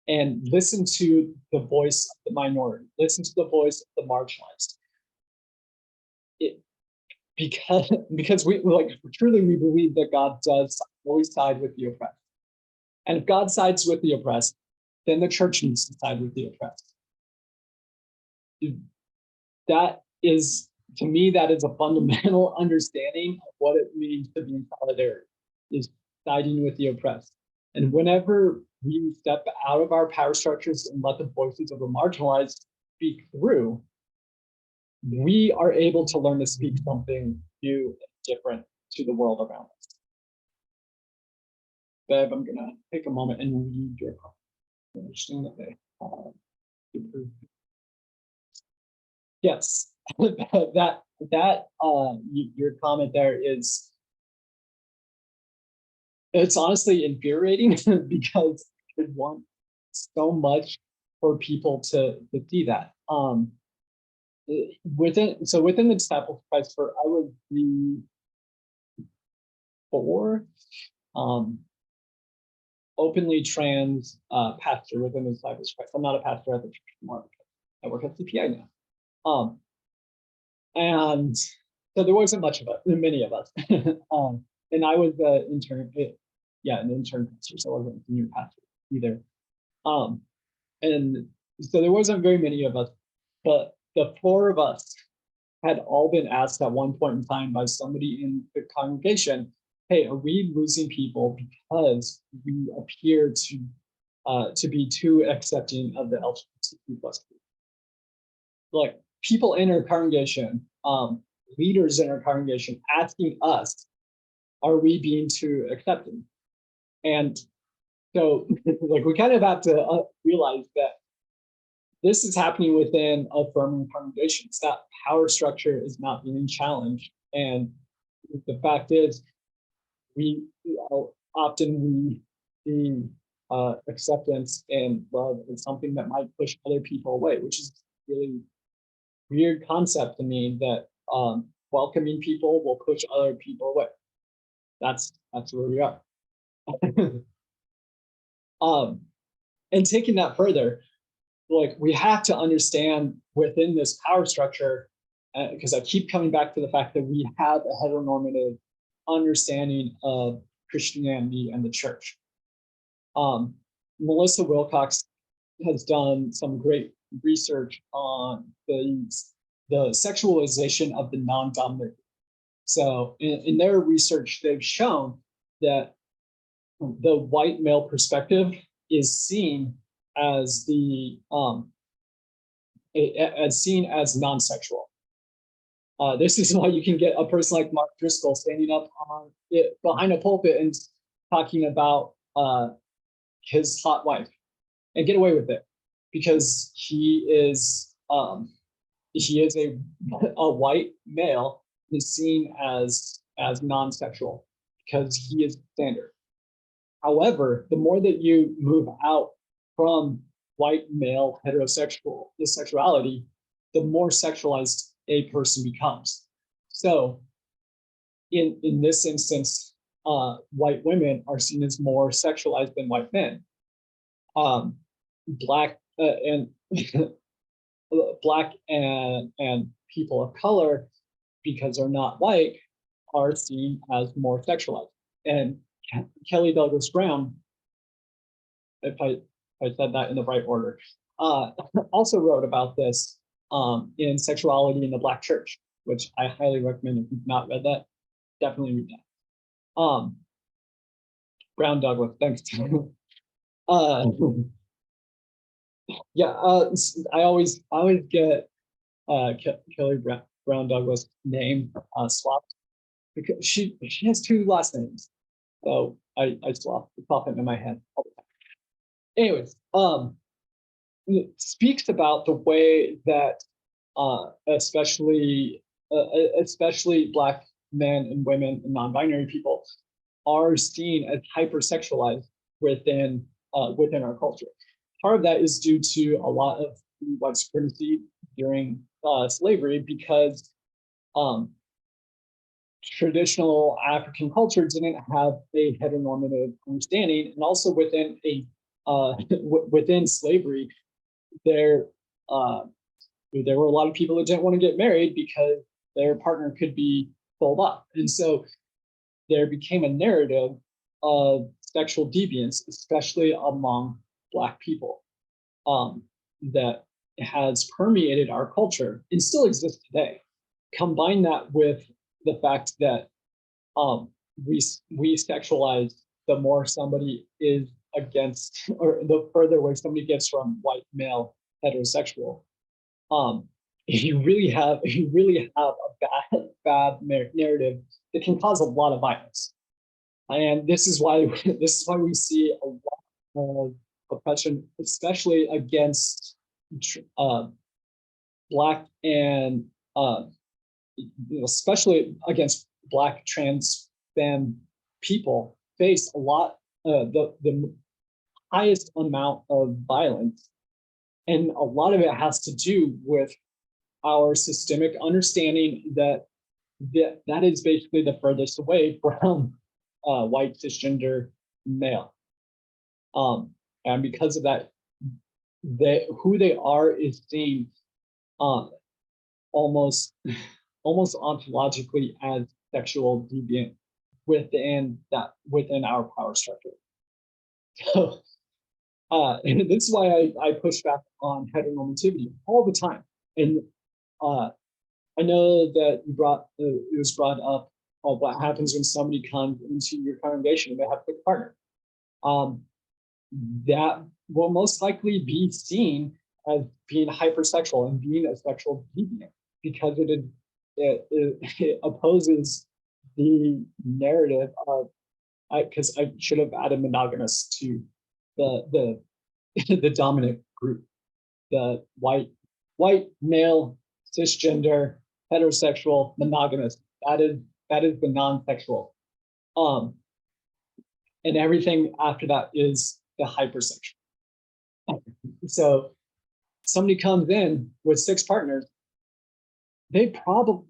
and listen to the voice of the minority, listen to the voice of the marginalized. Because we truly we believe that God does always side with the oppressed. And if God sides with the oppressed, then the church needs to side with the oppressed. That is, to me, that is a fundamental understanding of what it means to be in solidarity, is siding with the oppressed. And whenever we step out of our power structures and let the voices of the marginalized speak through, we are able to learn to speak something new and different to the world around us. Bev, I'm gonna take a moment and read your comment. Interesting that they yes, your comment there is, it's honestly infuriating because I want so much for people to see that. Within the disciples of Christ, I was the fourth openly trans pastor within the disciples of Christ. I'm not a pastor at the church anymore because I work at CPI now. And so there wasn't many of us. And I was an intern pastor, so I wasn't a new pastor either. And so there wasn't very many of us, but the four of us had all been asked at one point in time by somebody in the congregation, hey, are we losing people because we appear to be too accepting of the LGBTQ plus group? Like people in our congregation, leaders in our congregation asking us, are we being too accepting? And so we kind of have to realize that this is happening within affirming congregations. That power structure is not being challenged. And the fact is, we see acceptance and love as something that might push other people away, which is really weird concept to me, that welcoming people will push other people away. That's where we are. And taking that further, we have to understand within this power structure, because I keep coming back to the fact that we have a heteronormative understanding of Christianity and the church. Melissa Wilcox has done some great research on the sexualization of the non-dominant. So in their research, they've shown that the white male perspective is seen as as non-sexual. This is why you can get a person like Mark Driscoll standing up behind a pulpit and talking about his hot wife and get away with it, because he is he is a white male, is seen as non-sexual because he is standard. However, the more that you move out from white male heterosexual sexuality, the more sexualized a person becomes. So in this instance, white women are seen as more sexualized than white men. Black and black and people of color, because they're not white, are seen as more sexualized. And Kelly Douglas Brown, if I said that in the right order, also wrote about this in Sexuality in the Black Church, which I highly recommend. If you've not read that, definitely read that. Brown Douglas, thanks. Yeah, I always get Kelly Brown Douglas name swapped because she has two last names, so I swap it in my head all the time. Anyways, it speaks about the way that especially Black men and women and non-binary people are seen as hypersexualized within our culture. Part of that is due to a lot of white supremacy during slavery, because traditional African culture didn't have a heteronormative understanding, and also within within slavery, there were a lot of people that didn't want to get married because their partner could be sold off, and so there became a narrative of sexual deviance, especially among Black people, that has permeated our culture and still exists today. Combine that with the fact that we sexualize the more somebody is against, or the further away somebody gets from white male heterosexual. You really have a bad narrative that can cause a lot of violence, and this is why we see a lot of oppression, especially against Black and especially against Black trans femme people, face a lot the highest amount of violence, and a lot of it has to do with our systemic understanding that that is basically the furthest away from white cisgender male, and because of that, who they are is seen almost ontologically as sexual deviant within our power structure. So and this is why I push back on heteronormativity all the time. And I know that it was brought up of what happens when somebody comes into your congregation and they have a quick partner. That will most likely be seen as being hypersexual and being a sexual deviant, because it opposes the narrative of, because I should have added monogamous to the the dominant group, the white male cisgender heterosexual monogamous. That is the non-sexual, and everything after that is the hypersexual. So somebody comes in with 6 partners, they probably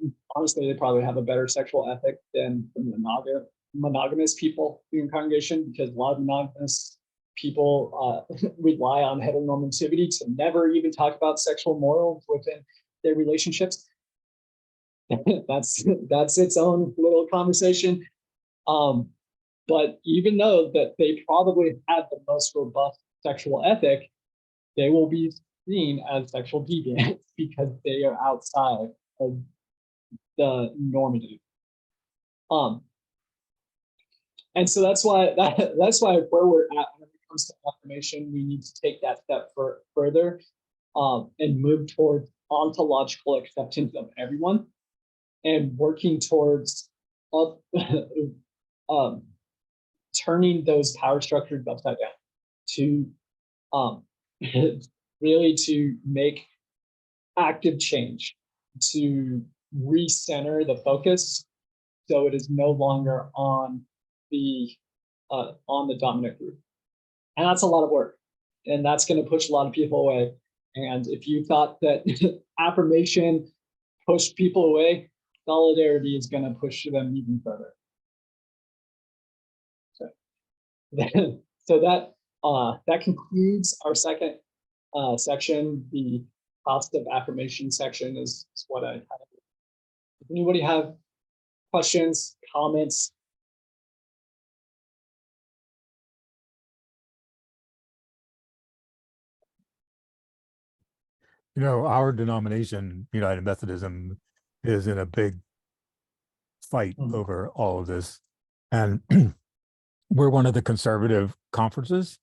have a better sexual ethic than the monogamous people in congregation, because a lot of monogamous people rely on heteronormativity to never even talk about sexual morals within their relationships. That's its own little conversation. But even though that they probably have the most robust sexual ethic, they will be seen as sexual deviants because they are outside of the normative. And so that's why where we're at when it comes to affirmation, we need to take that step further, and move towards ontological acceptance of everyone, and working towards turning those power structures upside down to really to make active change to recenter the focus, so it is no longer on the dominant group. And that's a lot of work, and that's going to push a lot of people away. And if you thought that affirmation pushed people away, solidarity is going to push them even further. So that concludes our second section. The positive affirmation section is what I have. Does anybody have questions, comments? You know, our denomination, United Methodism, is in a big fight over all of this. And we're one of the conservative conferences.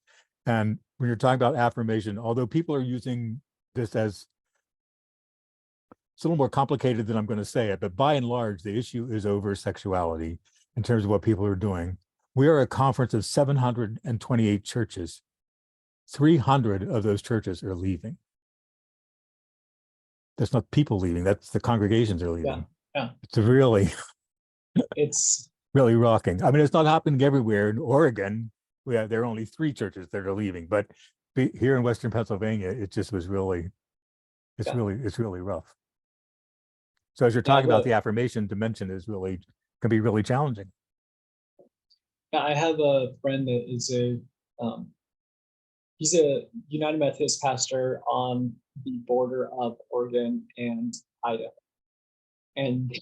And when you're talking about affirmation, although people are using this as, it's a little more complicated than I'm going to say it, but by and large, the issue is over sexuality in terms of what people are doing. We are a conference of 728 churches. 300 of those churches are leaving. That's not people leaving, that's the congregations are leaving. Yeah. It's really, It's really rocking. I mean, it's not happening everywhere. In Oregon, there are only 3 churches that are leaving, but here in Western Pennsylvania, it just was really, it's really rough. So as you're talking about, the affirmation dimension can be really challenging. I have a friend that is he's a United Methodist pastor on the border of Oregon and Idaho. And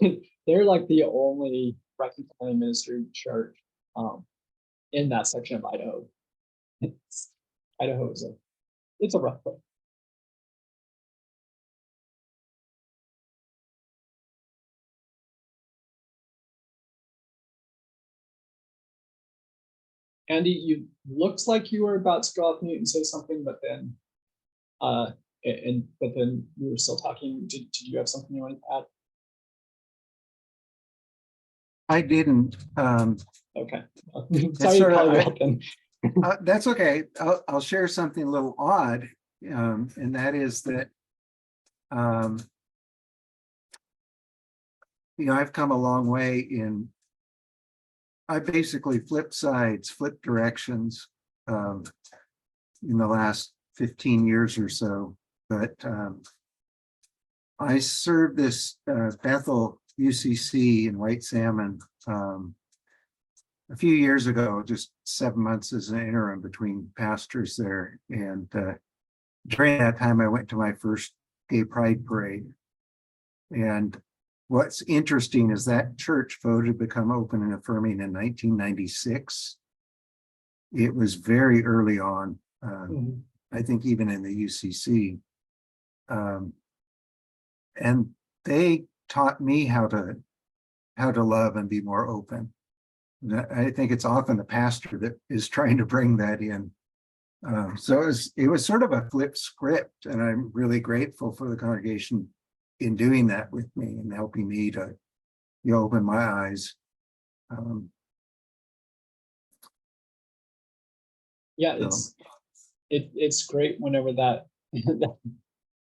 they're like the only reconciling ministry church in that section of Idaho. Idaho is it's a rough place. Andy, you looks like you were about to go off mute and say something, but then but then you were still talking. Did you have something you wanted to add? I didn't. Okay. Sorry to call you out then. That's okay. I'll share something a little odd, and that is that I've come a long way in. I basically flipped sides, flipped directions in the last 15 years or so. But I served this Bethel UCC in White Salmon a few years ago, just 7 months as an interim between pastors there. And during that time, I went to my first gay pride parade. And what's interesting is that church voted to become open and affirming in 1996. It was very early on, I think even in the UCC. And they taught me how to love and be more open. I think it's often the pastor that is trying to bring that in. So it was sort of a flip script, and I'm really grateful for the congregation in doing that with me and helping me to open my eyes. Yeah, it's great whenever that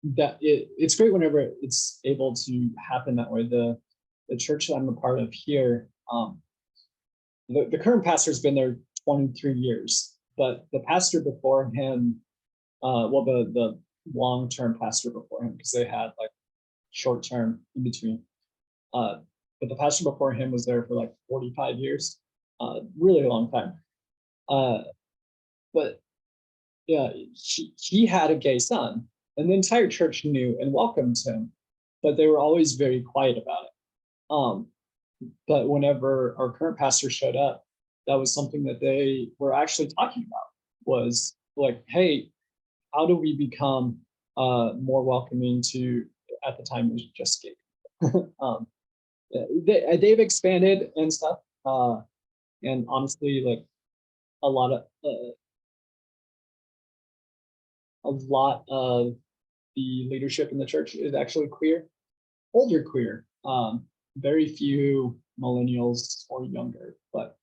it's great whenever it's able to happen that way. The church that I'm a part of here, the current pastor's been there 23 years, but the pastor before him, the long-term pastor before him, because they had like short-term in between, but the pastor before him was there for like 45 years, really long time. But yeah, he had a gay son, and the entire church knew and welcomed him, but they were always very quiet about it. But whenever our current pastor showed up, that was something that they were actually talking about, was like, hey, how do we become more welcoming to, at the time it was just gay. They've expanded and stuff. And honestly, like a lot of the leadership in the church is actually queer, older queer. Very few millennials or younger, but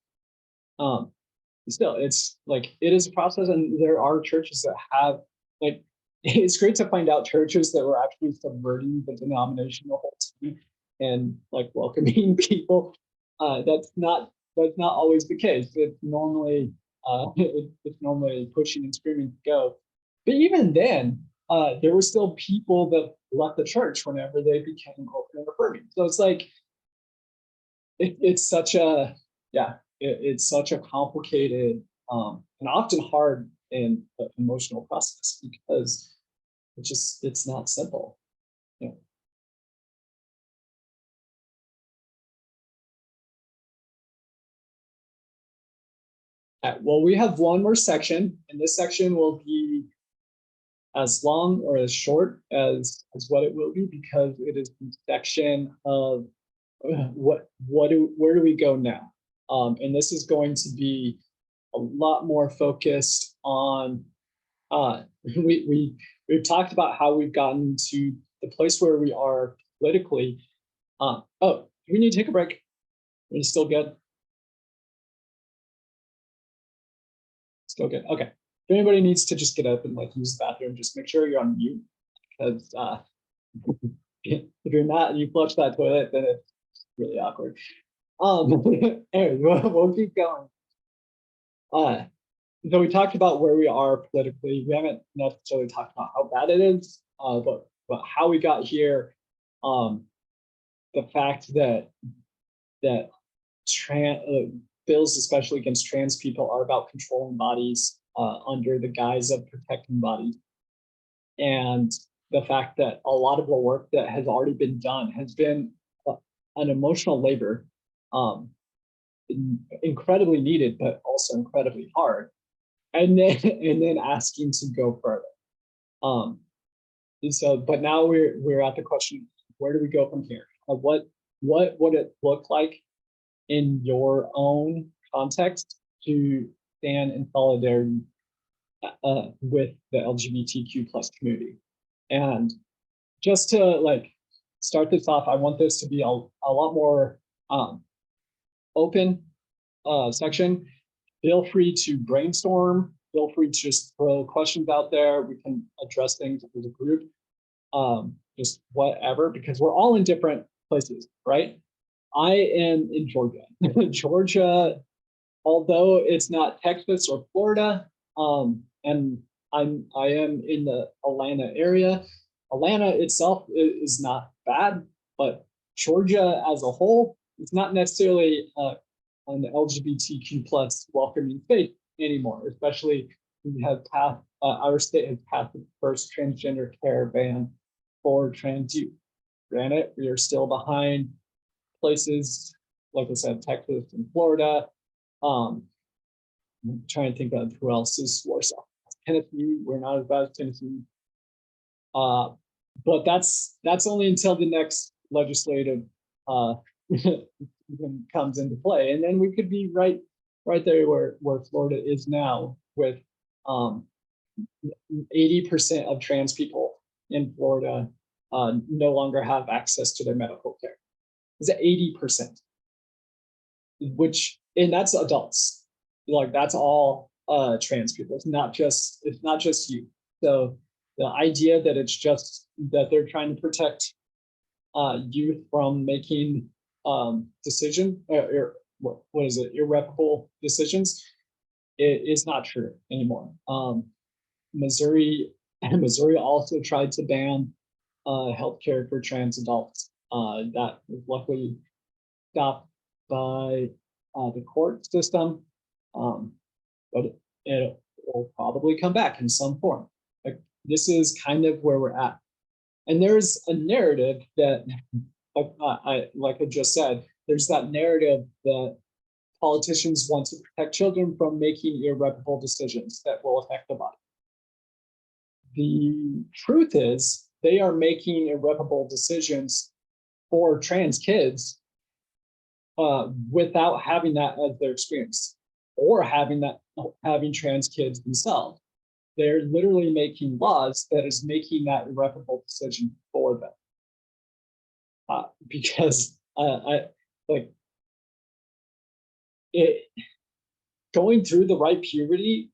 still, it's like, it is a process, and there are churches that have, like, it's great to find out churches that were actually subverting the denomination the whole time and like welcoming people. That's not always the case. It's normally it's normally pushing and screaming to go. But even then, there were still people that left the church whenever they became open and affirming. So it's like it's such a it's such a complicated and often hard and emotional process because it's not simple. You know. Well, we have one more section, and this section will be as long or as short as what it will be because it is the section of where do we go now? And this is going to be a lot more focused on we've talked about how we've gotten to the place where we are politically. Oh, do we need to take a break? Are you still good? Still good. Okay. If anybody needs to just get up and like use the bathroom, just make sure you're on mute because if you're not and you flush that toilet, then it's really awkward. Anyway, we'll keep going. So we talked about where we are politically. We haven't necessarily talked about how bad it is, but how we got here. The fact that bills, especially against trans people, are about controlling bodies under the guise of protecting bodies, and the fact that a lot of the work that has already been done has been an emotional labor, incredibly needed, but also incredibly hard. And then asking to go further. And so, but now we're at the question: where do we go from here? What would it look like in your own context to stand in solidarity with the LGBTQ plus community? And just to like start this off, I want this to be a lot more open section. Feel free to brainstorm. Feel free to just throw questions out there. We can address things as a group, just whatever, because we're all in different places, right? I am in Georgia. Georgia, although it's not Texas or Florida, and I am in the Atlanta area. Atlanta itself is not bad, but Georgia as a whole is not necessarily an LGBTQ plus welcoming state anymore, especially we have passed, our state has passed the first transgender care ban for trans youth. Granted, we are still behind places, like I said, Texas and Florida. I'm trying to think of who else is worse off. Tennessee, we're not as bad as Tennessee. But that's only until the next legislative comes into play, and then we could be right there where Florida is now, with 80% of trans people in Florida no longer have access to their medical care. Is it 80%? And that's adults. Like that's all trans people. It's not just you. So the idea that it's just that they're trying to protect youth from making decision or what is it, irreparable decisions, it is not true anymore. Missouri also tried to ban healthcare for trans adults. That was luckily stopped by the court system, but it will probably come back in some form. Like, this is kind of where we're at. And there's a narrative that, like I just said, there's that narrative that politicians want to protect children from making irreparable decisions that will affect the body. The truth is, they are making irreparable decisions for trans kids without having that as their experience, or having trans kids themselves. They're literally making laws that is making that irreparable decision for them. Because I like it going through the right puberty.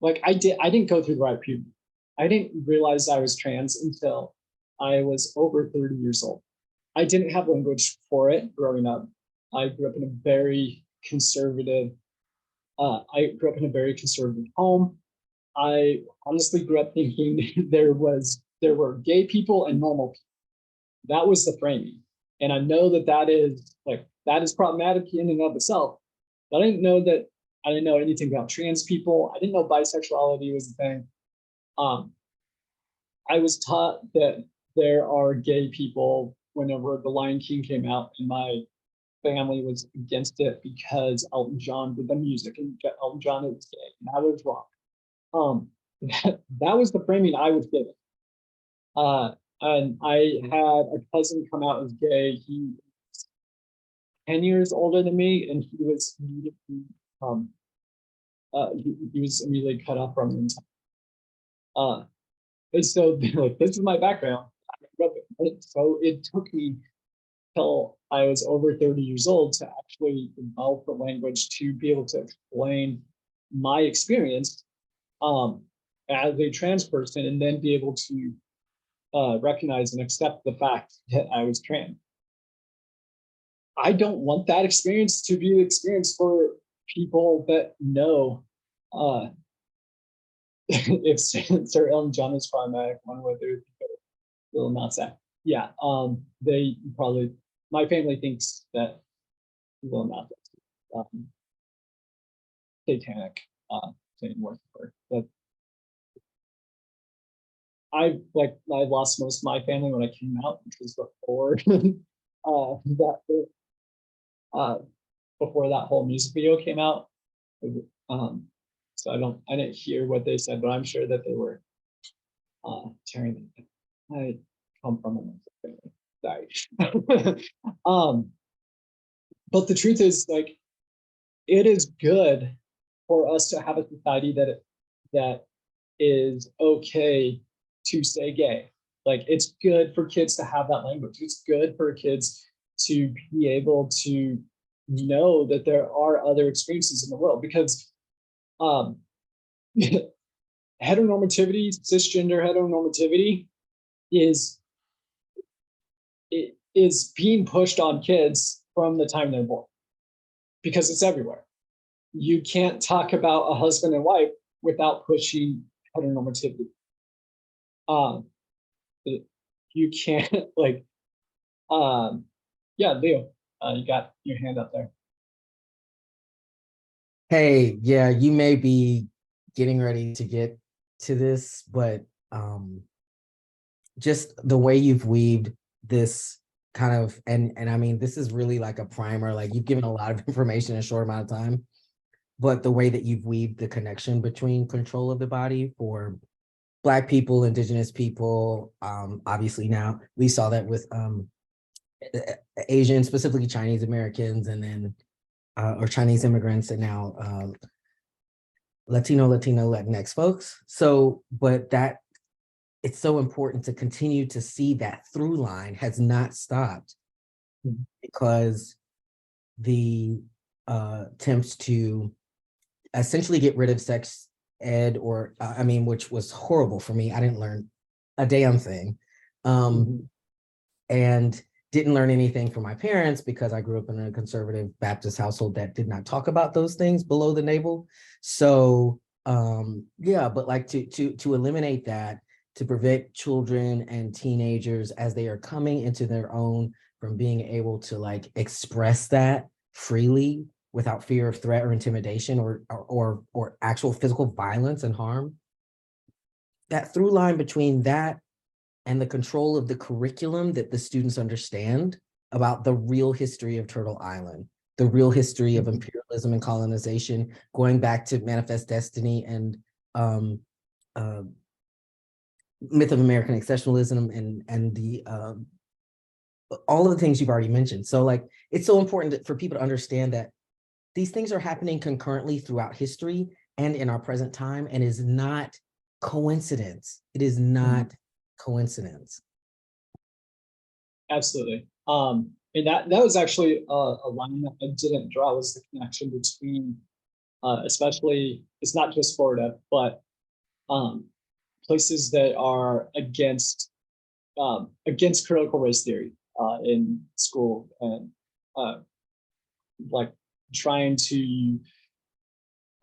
Like I didn't go through the right puberty. I didn't realize I was trans until I was over 30 years old. I didn't have language for it growing up. I grew up in a very conservative, home. I honestly grew up thinking there were gay people and normal people. That was the framing. And I know that is problematic in and of itself. But I didn't know anything about trans people. I didn't know bisexuality was a thing. I was taught that there are gay people whenever The Lion King came out, and my family was against it because Elton John did the music and Elton John was gay, and I was wrong. That was the framing I was given. And I had a cousin come out as gay. He was 10 years older than me, and he was immediately he was immediately cut off from him. And so like, this is my background. So it took me till I was over 30 years old to actually develop the language to be able to explain my experience as a trans person, and then be able to recognize and accept the fact that I was trans. I don't want that experience to be the experience for people that know if Sir Elton John is problematic, one way they will not say. Yeah, they probably, my family thinks that he will not satanic saying word for, but I lost most of my family when I came out, which was before before that whole music video came out. So I didn't hear what they said, but I'm sure that they were tearing it. I come from a family. Sorry. But the truth is, like, it is good for us to have a society that is okay to say gay. Like, it's good for kids to have that language. It's good for kids to be able to know that there are other experiences in the world, because heteronormativity, cisgender heteronormativity is being pushed on kids from the time they're born, because it's everywhere. You can't talk about a husband and wife without pushing heteronormativity. You can't yeah, Leo, you got your hand up there. Hey, yeah, you may be getting ready to get to this, but just the way you've weaved this kind of, and I mean, this is really like a primer, like you've given a lot of information in a short amount of time, but the way that you've weaved the connection between control of the body for Black people, Indigenous people, obviously now we saw that with Asian, specifically Chinese Americans, and then or Chinese immigrants, and now Latino, Latinx folks. So, but that it's so important to continue to see that through line has not stopped, because the attempts to essentially get rid of sex ed, or I mean, which was horrible for me. I didn't learn a damn thing. And didn't learn anything from my parents, because I grew up in a conservative Baptist household that did not talk about those things below the navel. So yeah, but like to eliminate that, to prevent children and teenagers as they are coming into their own, from being able to like express that freely without fear of threat or intimidation or actual physical violence and harm. That through line between that and the control of the curriculum, that the students understand about the real history of Turtle Island, the real history of imperialism and colonization, going back to Manifest Destiny and myth of American exceptionalism and the all of the things you've already mentioned. So like, it's so important for people to understand that these things are happening concurrently throughout history and in our present time, and is not coincidence. It is not coincidence. Absolutely. And that was actually a line that I didn't draw, was the connection between, especially, it's not just Florida, but places that are against critical race theory in school, and like trying to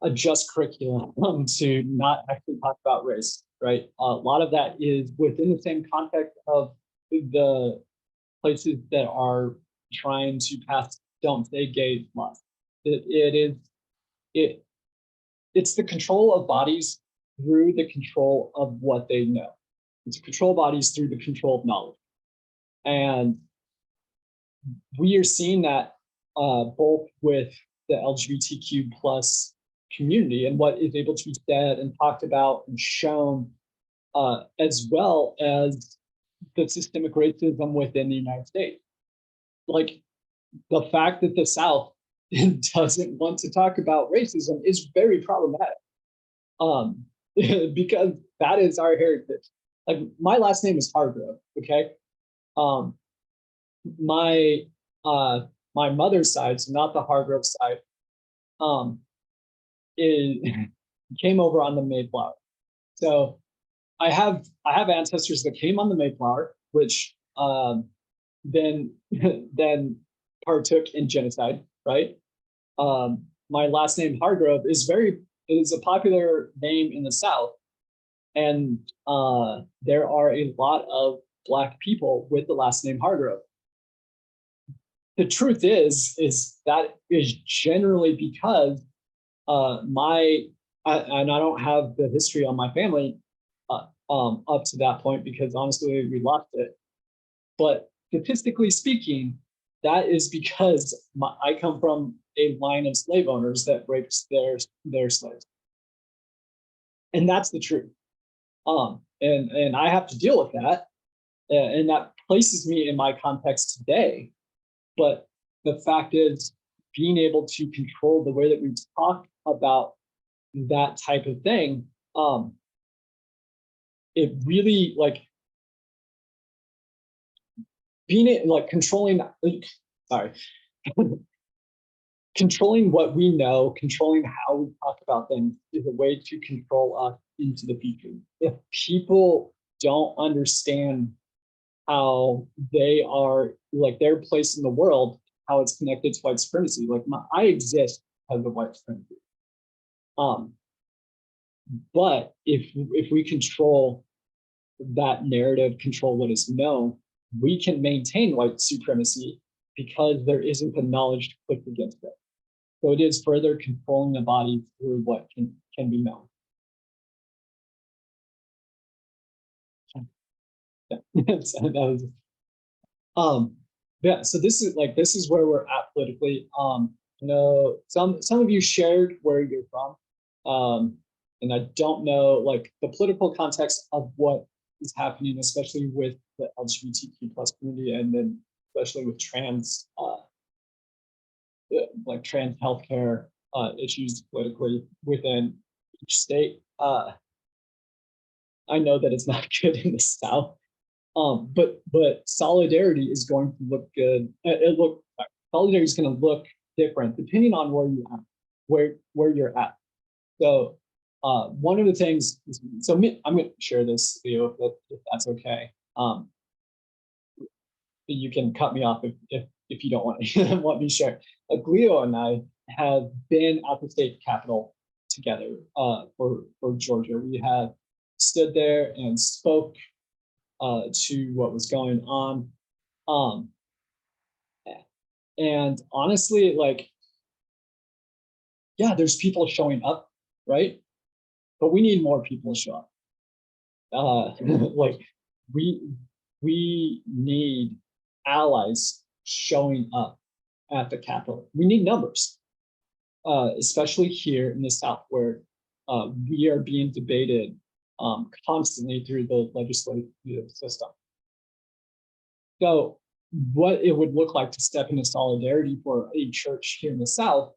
adjust curriculum to not actually talk about race, right? A lot of that is within the same context of the places that are trying to pass don't say gay laws. It's the control of bodies through the control of what they know. It's control bodies through the control of knowledge. And we are seeing that both with the LGBTQ plus community and what is able to be said and talked about and shown, as well as the systemic racism within the United States. Like the fact that the South doesn't want to talk about racism is very problematic, because that is our heritage. Like my last name is Hargrove, okay? My mother's side, so not the Hargrove side, came over on the Mayflower. So I have ancestors that came on the Mayflower, which then partook in genocide, right? My last name Hargrove is a popular name in the South, and there are a lot of Black people with the last name Hargrove. The truth is that is generally because and I don't have the history on my family up to that point, because honestly we lost it. But statistically speaking, that is because I come from a line of slave owners that raped their slaves, and that's the truth. And I have to deal with that, and that places me in my context today. But the fact is, being able to control the way that we talk about that type of thing, it really like controlling controlling what we know, controlling how we talk about things is a way to control us into the future. If people don't understand how they are, like their place in the world, how it's connected to white supremacy, like I exist because of white supremacy. But if we control that narrative, control what is known, we can maintain white supremacy because there isn't the knowledge to click against it. So it is further controlling the body through what can be known. Yeah. So yeah, so this is where we're at politically. You know, some of you shared where you're from. And I don't know like the political context of what is happening, especially with the LGBTQ plus community, and then especially with trans trans healthcare issues politically within each state. I know that it's not good in the South, but solidarity is going to look good. Solidarity is going to look different depending on where you're at. So one of the things, I'm going to share this, Leo, if that's okay. You can cut me off if you don't want me to share. Leo and I have been at the state capitol together for Georgia. We have stood there and spoke to what was going on. And honestly, like, yeah, there's people showing up, right? But we need more people to show up. Like we need allies showing up at the Capitol. We need numbers, especially here in the South, where we are being debated constantly through the legislative system. So what it would look like to step into solidarity for a church here in the South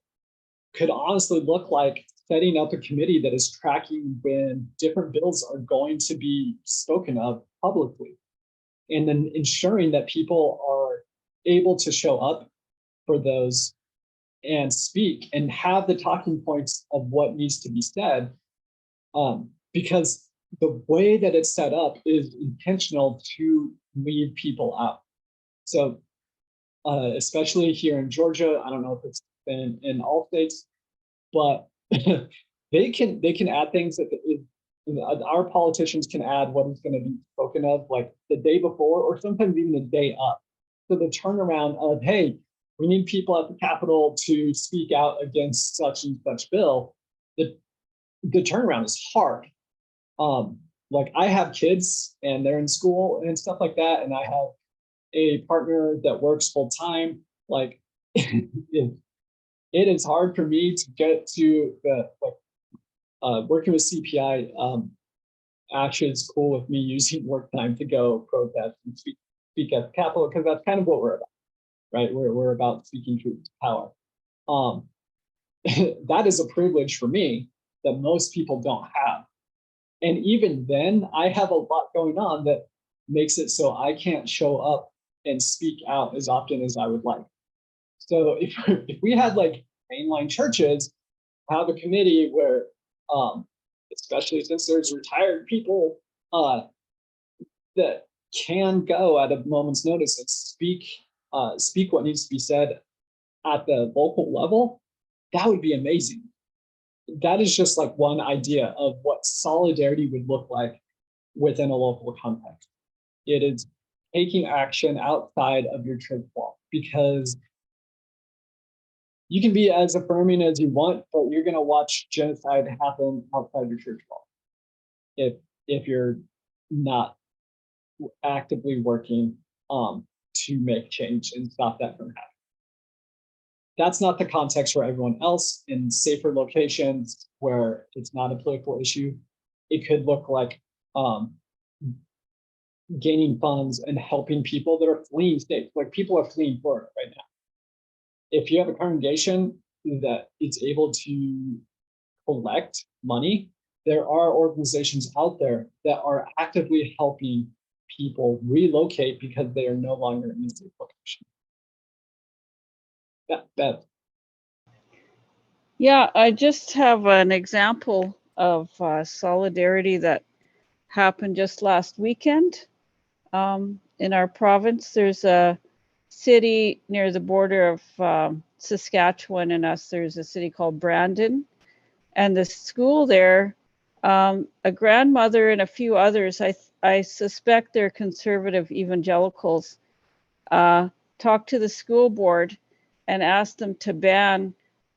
could honestly look like setting up a committee that is tracking when different bills are going to be spoken of publicly, and then ensuring that people are able to show up for those and speak and have the talking points of what needs to be said. Because the way that it's set up is intentional to leave people out. So especially here in Georgia, I don't know if it's been in all states, but they can add things that our politicians can add what is going to be spoken of like the day before or sometimes even the day of. So the turnaround of, hey, we need people at the Capitol to speak out against such and such bill. The turnaround is hard. Like I have kids and they're in school and stuff like that, and I have a partner that works full time. Like it is hard for me to get to the working with CPI. Actually, it's cool with me using work time to go protest and speak at the Capitol because that's kind of what we're about, right? We're about speaking truth to power. That is a privilege for me that most people don't have. And even then, I have a lot going on that makes it so I can't show up and speak out as often as I would like. So if we had like mainline churches have a committee where, especially since there's retired people that can go at a moment's notice and speak what needs to be said at the local level, that would be amazing. That is just like one idea of what solidarity would look like within a local context. It is taking action outside of your church wall, because you can be as affirming as you want, but you're going to watch genocide happen outside your church wall if you're not actively working to make change and stop that from happening. That's not the context for everyone else. In safer locations where it's not a political issue, it could look like gaining funds and helping people that are fleeing states. Like people are fleeing Florida right now. If you have a congregation that is able to collect money, there are organizations out there that are actively helping people relocate because they are no longer in a safe location. That. Yeah, I just have an example of solidarity that happened just last weekend. In our province, there's a city near the border of Saskatchewan and us. There's a city called Brandon, and the school there, a grandmother and a few others, I suspect they're conservative evangelicals, talked to the school board and asked them to ban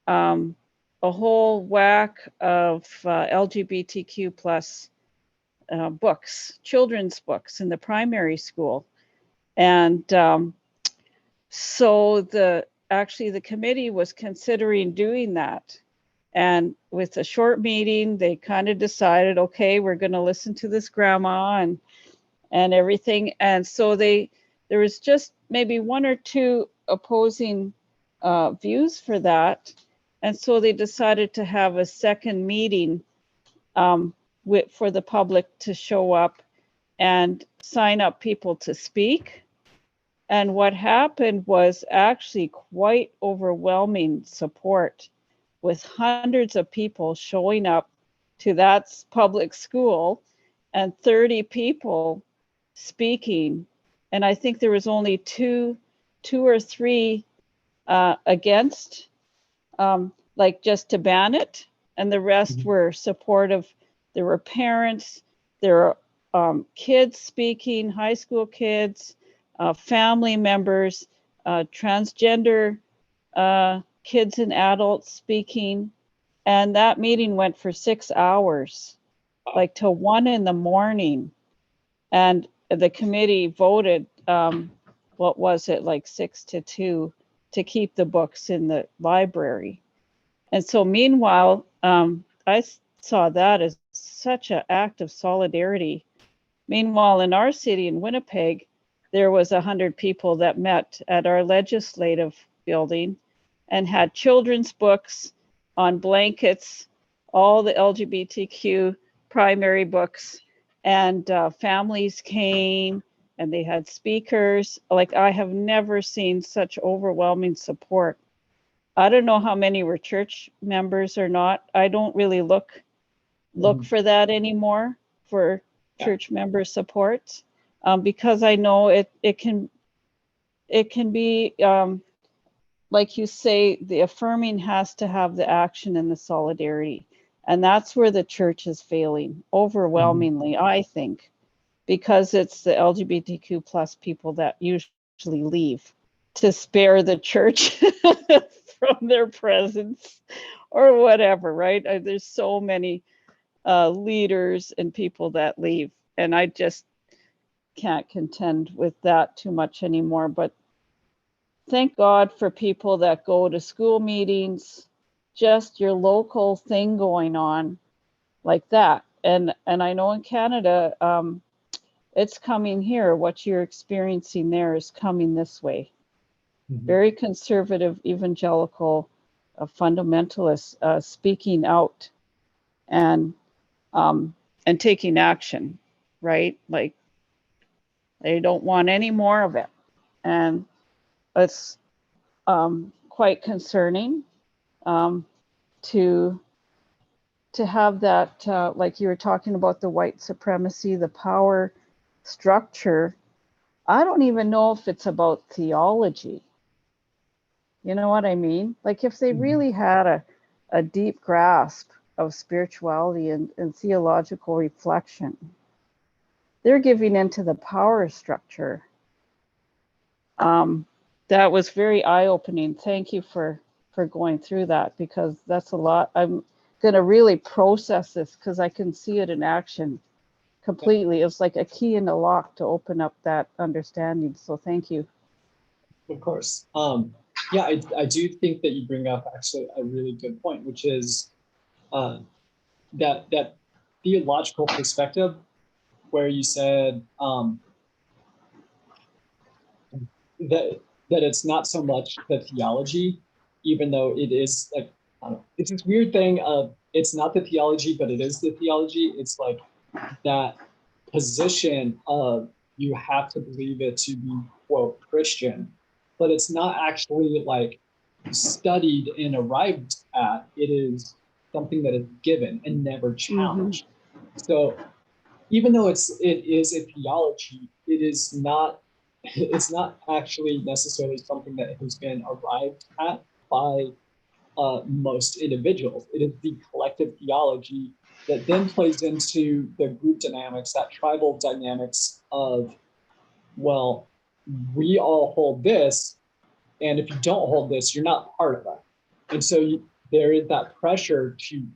a whole whack of LGBTQ plus books, children's books in the primary school. And so the committee was considering doing that. And with a short meeting, they kind of decided, okay, we're going to listen to this grandma and everything. And so there was just maybe one or two opposing views for that. And so they decided to have a second meeting for the public to show up and sign up people to speak. And what happened was actually quite overwhelming support, with hundreds of people showing up to that public school and 30 people speaking. And I think there was only two or three against, like just to ban it, and the rest were supportive. There were parents, there were kids speaking, high school kids, family members, transgender kids and adults speaking. And that meeting went for 6 hours, like till 1 a.m. And the committee voted, what was it, like 6-2 to keep the books in the library. And so meanwhile, I saw that as such an act of solidarity. Meanwhile, in our city, in Winnipeg, there was 100 people that met at our legislative building and had children's books on blankets, all the LGBTQ primary books, and families came and they had speakers. Like, I have never seen such overwhelming support. I don't know how many were church members or not. I don't really look for that anymore for Yeah. church member support, because I know it can be, like you say, the affirming has to have the action and the solidarity. And that's where the church is failing overwhelmingly, I think, because it's the LGBTQ plus people that usually leave to spare the church from their presence or whatever, right? There's so many leaders and people that leave, and I just can't contend with that too much anymore. But thank God for people that go to school meetings, just your local thing going on like that. And I know in Canada, it's coming here. What you're experiencing there is coming this way. Very conservative, evangelical, fundamentalists speaking out and taking action, right? Like they don't want any more of it, and it's quite concerning to have that, like you were talking about the white supremacy, the power structure. I don't even know if it's about theology. You know what I mean? Like if they really had a deep grasp of spirituality and theological reflection, they're giving into the power structure. That was very eye-opening. Thank you for going through that, because that's a lot. I'm going to really process this because I can see it in action completely. It's like a key in the lock to open up that understanding. So thank you. Of course. Yeah, I do think that you bring up actually a really good point, which is that theological perspective where you said that it's not so much the theology, even though it is like, I don't know, it's this weird thing of it's not the theology, but it is the theology. It's like that position of you have to believe it to be, quote, Christian, but it's not actually like studied and arrived at. It is something that is given and never challenged. So even though it is a theology, it's not actually necessarily something that has been arrived at by most individuals. It is the collective theology that then plays into the group dynamics, that tribal dynamics of, well, we all hold this, and if you don't hold this, you're not part of that. And so there is that pressure to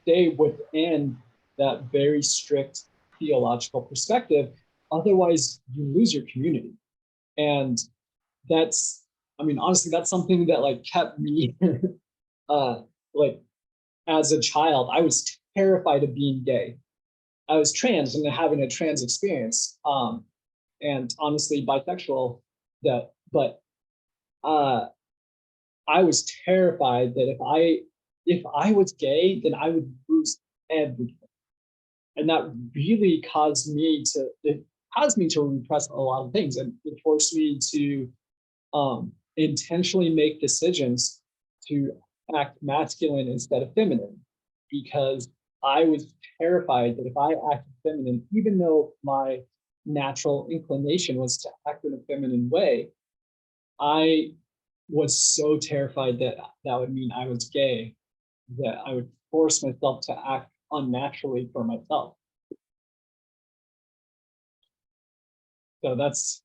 stay within that very strict theological perspective. Otherwise, you lose your community. And that's, I mean, honestly, that's something that like kept me like as a child. I was terrified of being gay. I was trans and having a trans experience. And honestly, bisexual, but I was terrified that if I was gay, then I would lose everything. And that really caused me to repress a lot of things, and it forced me to intentionally make decisions to act masculine instead of feminine, because I was terrified that if I acted feminine, even though my natural inclination was to act in a feminine way, I was so terrified that that would mean I was gay, that I would force myself to act unnaturally for myself. So that's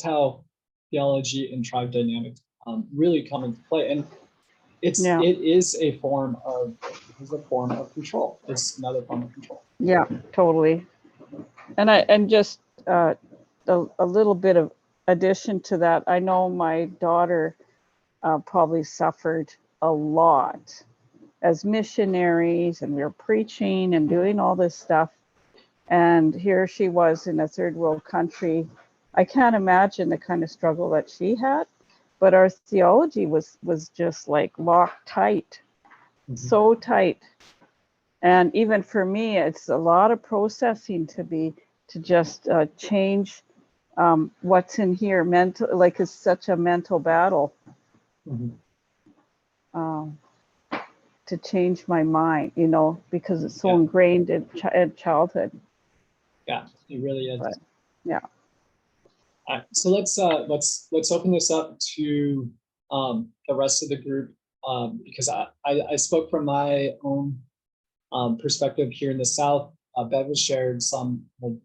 how theology and tribe dynamics really come into play. And it is a form of control. It's another form of control. Yeah, totally. And just a little bit of addition to that, I know my daughter probably suffered a lot as missionaries, and we were preaching and doing all this stuff. And here she was in a third world country. I can't imagine the kind of struggle that she had, but our theology was just like locked tight, so tight. And even for me, it's a lot of processing to just change what's in here. Mental, like it's such a mental battle to change my mind, because it's so ingrained in childhood. Yeah, it really is. But, yeah. All right, so let's open this up to the rest of the group, because I spoke from my own perspective here in the South. Bev has shared some of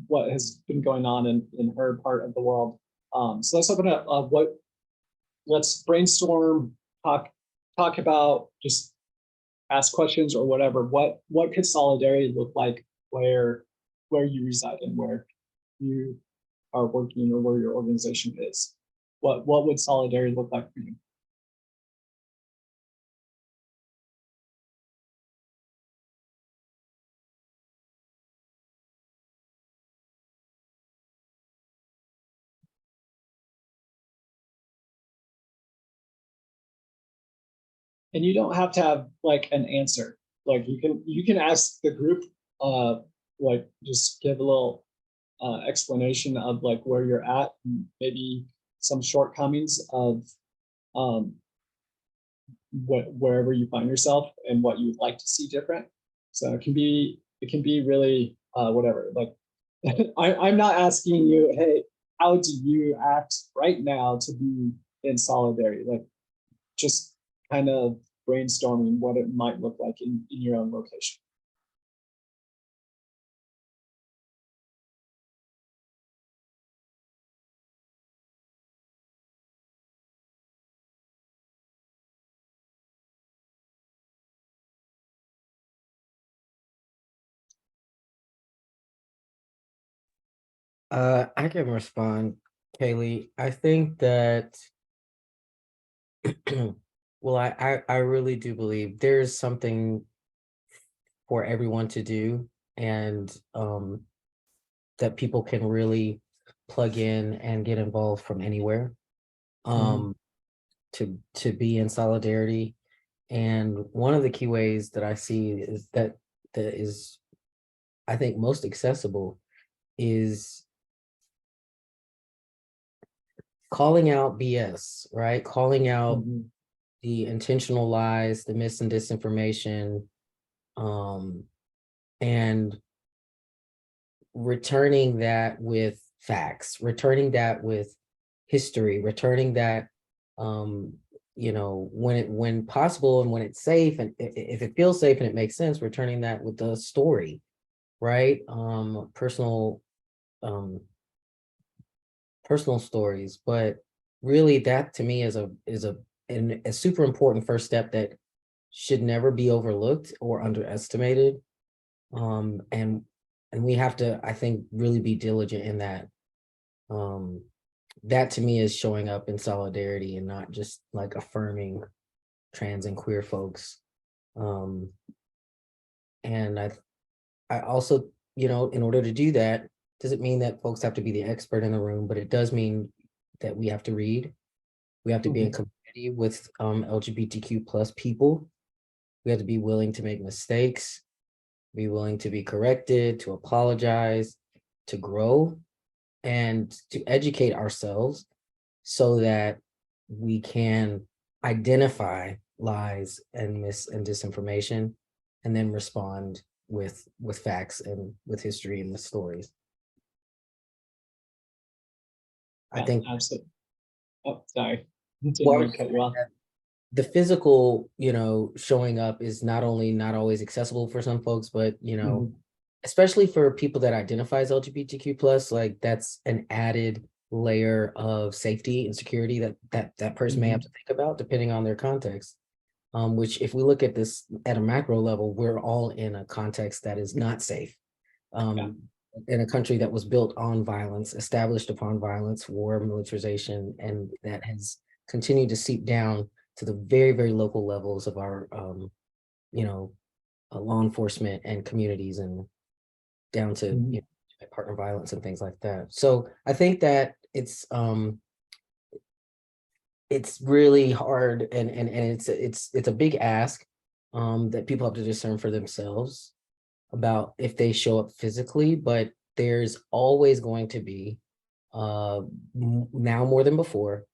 what has been going on in her part of the world. So let's open up let's brainstorm, talk about, just ask questions or whatever. What could solidarity look like where you reside and where you are working or where your organization is? What would solidarity look like for you? And you don't have to have like an answer. Like you can ask the group, like just give a little explanation of like where you're at, and maybe some shortcomings of wherever you find yourself and what you would like to see different. So it can be really whatever. Like I'm not asking you, hey, how do you act right now to be in solidarity? Like just kind of brainstorming what it might look like in your own location. I can respond, Kaylee. I think that, well, I really do believe there's something for everyone to do, and that people can really plug in and get involved from anywhere, to be in solidarity. And one of the key ways that I see is that is, I think, most accessible is calling out BS, right? Calling out the intentional lies, the mis and disinformation, and returning that with facts, returning that with history, returning that, when possible and when it's safe, and if it feels safe and it makes sense, returning that with the story, right? Personal stories. But really, that to me is a super important first step that should never be overlooked or underestimated. And we have to, I think, really be diligent in that. That to me is showing up in solidarity and not just like affirming trans and queer folks. And I also, in order to do that, doesn't mean that folks have to be the expert in the room, but it does mean that we have to read. We have to be in community with LGBTQ plus people. We have to be willing to make mistakes, be willing to be corrected, to apologize, to grow, and to educate ourselves so that we can identify lies and mis and disinformation, and then respond with facts and with history and with stories. I think absolutely. Oh, sorry. Well, Cut you off. the physical, showing up is not always accessible for some folks, but especially for people that identify as LGBTQ plus, like that's an added layer of safety and security that person may have to think about depending on their context. Which, if we look at this at a macro level, we're all in a context that is not safe. In a country that was built on violence, established upon violence, war, militarization, and that has continued to seep down to the very, very local levels of our, law enforcement and communities, and down to partner violence and things like that. So I think that it's really hard, and it's a big ask that people have to discern for themselves about if they show up physically, but there's always going to be, now more than before,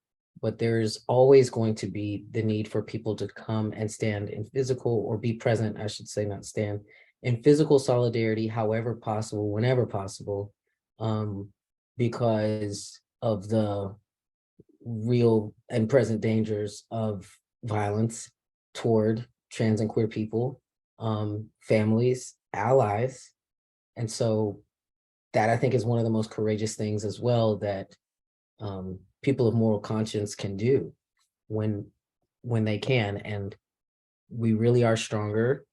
but there's always going to be the need for people to come and stand in physical, or be present, I should say, not stand, in physical solidarity, however possible, whenever possible, because of the real and present dangers of violence toward trans and queer people, families, allies. And so that I think is one of the most courageous things as well that people of moral conscience can do when they can. And we really are stronger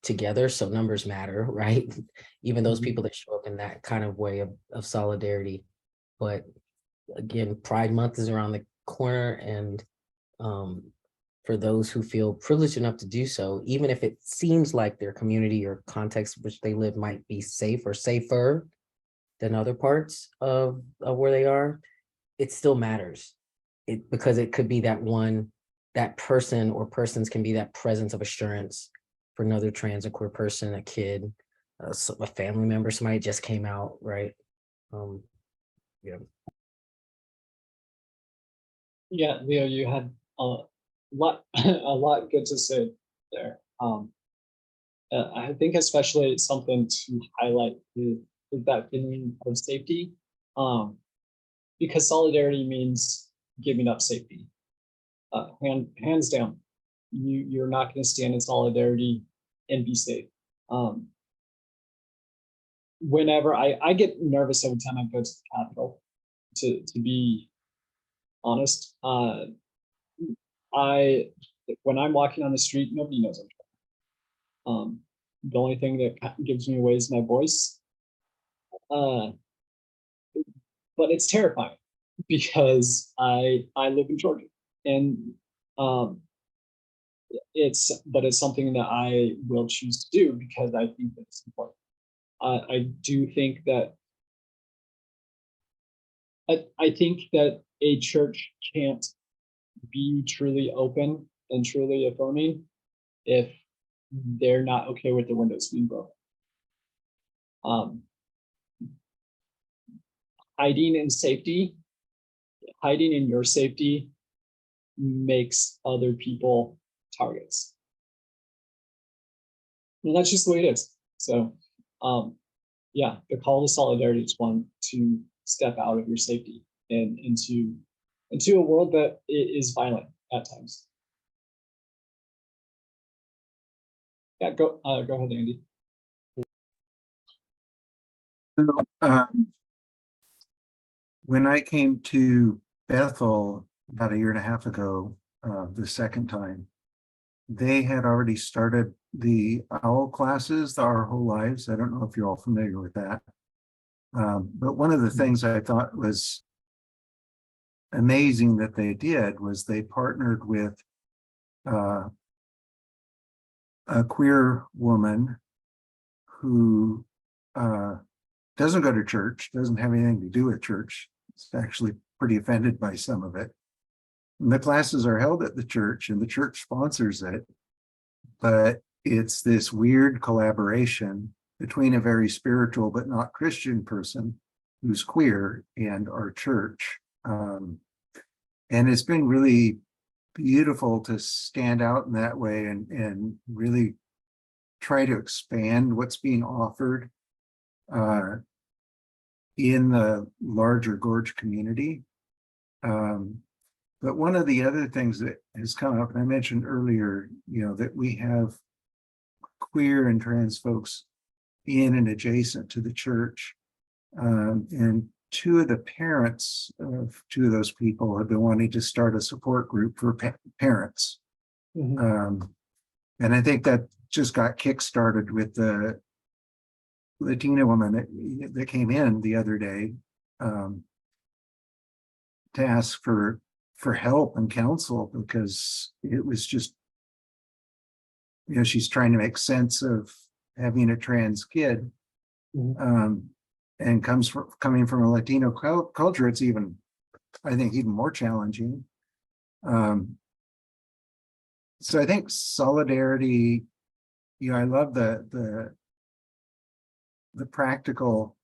together. So numbers matter, right? Even those people that show up in that kind of way of solidarity. But again, Pride Month is around the corner, and for those who feel privileged enough to do so, even if it seems like their community or context which they live might be safe or safer than other parts of where they are, it still matters. Because it could be that person or persons can be that presence of assurance for another trans or queer person, a kid, a family member, somebody just came out, right? Yeah. Yeah, Leo, you had a lot, a lot good to say there. I think especially something to highlight is that feeling of safety, because solidarity means giving up safety. Hands down, you're not going to stand in solidarity and be safe. Whenever I get nervous every time I go to the Capitol, to be honest. When I'm walking on the street, nobody knows I'm trying. The only thing that gives me away is my voice. But it's terrifying because I live in Georgia, and it's something that I will choose to do because I think that it's important. I do think that I think that a church can't be truly open and truly affirming if they're not okay with the windows being broken. Hiding in your safety makes other people targets. And that's just the way it is. So yeah, the call to solidarity is one to step out of your safety and into a world that is violent at times. Yeah, go ahead, Andy. When I came to Bethel about a year and a half ago, the second time, they had already started the OWL classes, Our Whole Lives. I don't know if you're all familiar with that. But one of the things I thought was amazing that they did was they partnered with a queer woman who doesn't go to church, doesn't have anything to do with church. It's actually pretty offended by some of it. And the classes are held at the church and the church sponsors it, but it's this weird collaboration between a very spiritual but not Christian person who's queer and our church. And it's been really beautiful to stand out in that way and really try to expand what's being offered in the larger Gorge community. But one of the other things that has come up, and I mentioned earlier, that we have queer and trans folks in and adjacent to the church. And two of the parents of two of those people have been wanting to start a support group for parents. And I think that just got kickstarted with the Latina woman that came in the other day to ask for help and counsel, because it was just, she's trying to make sense of having a trans kid, and coming from a Latino culture, it's even, I think, even more challenging. So I think solidarity, I love the practical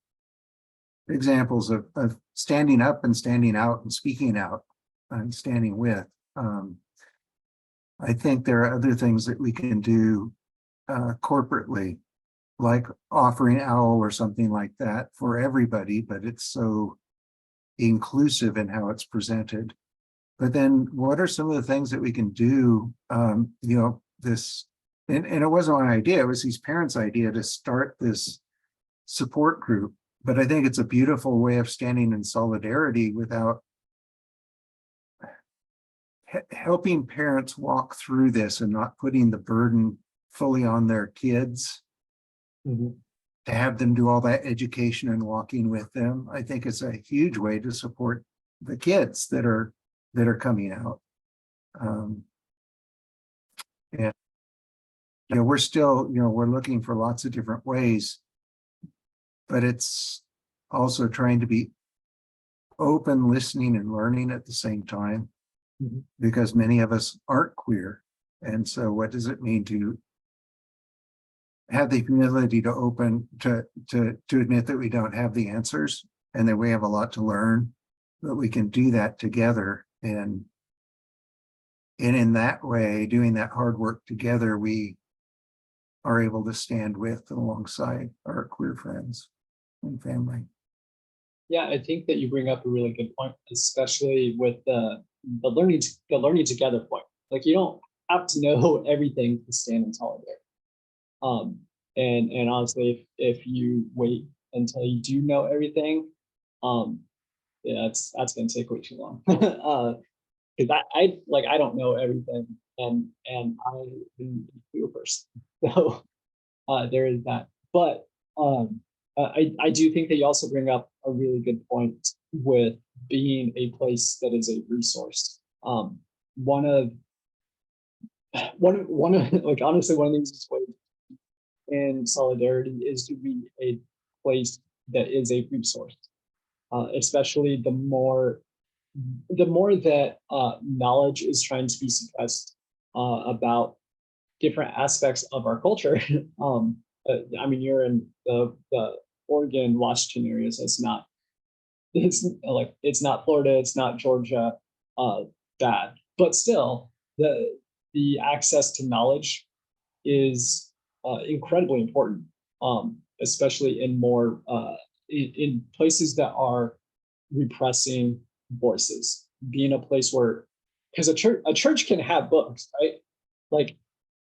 examples of standing up and standing out and speaking out and standing with. I think there are other things that we can do corporately, like offering OWL or something like that for everybody, but it's so inclusive in how it's presented. But then what are some of the things that we can do? This, and it wasn't my idea, it was these parents' idea to start this support group. But I think it's a beautiful way of standing in solidarity without helping parents walk through this and not putting the burden fully on their kids. To have them do all that education and walking with them. I think it's a huge way to support the kids that are coming out. And we're still, we're looking for lots of different ways, but it's also trying to be open, listening and learning at the same time, because many of us aren't queer. And so what does it mean to have the humility to open to admit that we don't have the answers and that we have a lot to learn, but we can do that together. And in that way, doing that hard work together, we are able to stand with and alongside our queer friends and family. Yeah, I think that you bring up a really good point, especially with the learning together point. Like, you don't have to know everything to stand in solidarity. And honestly, if you wait until you do know everything, yeah, that's gonna take way too long. Because I don't know everything, and I'm a queer person, so there is that. But I do think that you also bring up a really good point with being a place that is a resource. One of like, honestly, one of the easiest ways in solidarity is to be a place that is a resource, especially the more that knowledge is trying to be suppressed about different aspects of our culture. I mean, you're in the Oregon, Washington areas. It's not Florida, it's not Georgia, bad, but still the access to knowledge is incredibly important, especially in more in places that are repressing voices. Being a place where, because a church can have books, right? Like,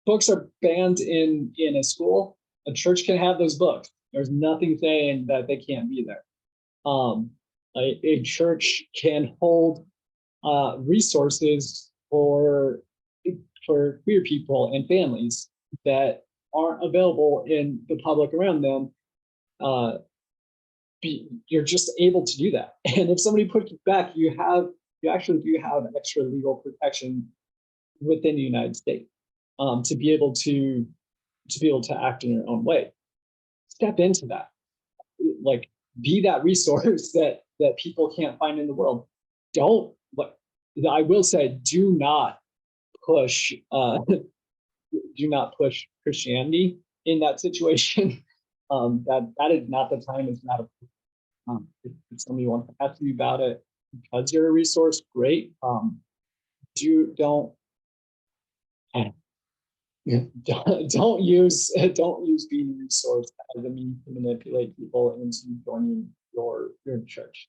books are banned in a school. A church can have those books. There's nothing saying that they can't be there. A church can hold resources for queer people and families that aren't available in the public around them. You're just able to do that. And if somebody puts you back, you actually do have extra legal protection within the United States, to be able to act in your own way. Step into that, like, be that resource that people can't find in the world. Don't, but I will say, do not push Christianity in that situation. That is not the time. It's not if somebody wants to ask you about it because you're a resource, great. Don't use being a resource as a means to manipulate people into joining your church.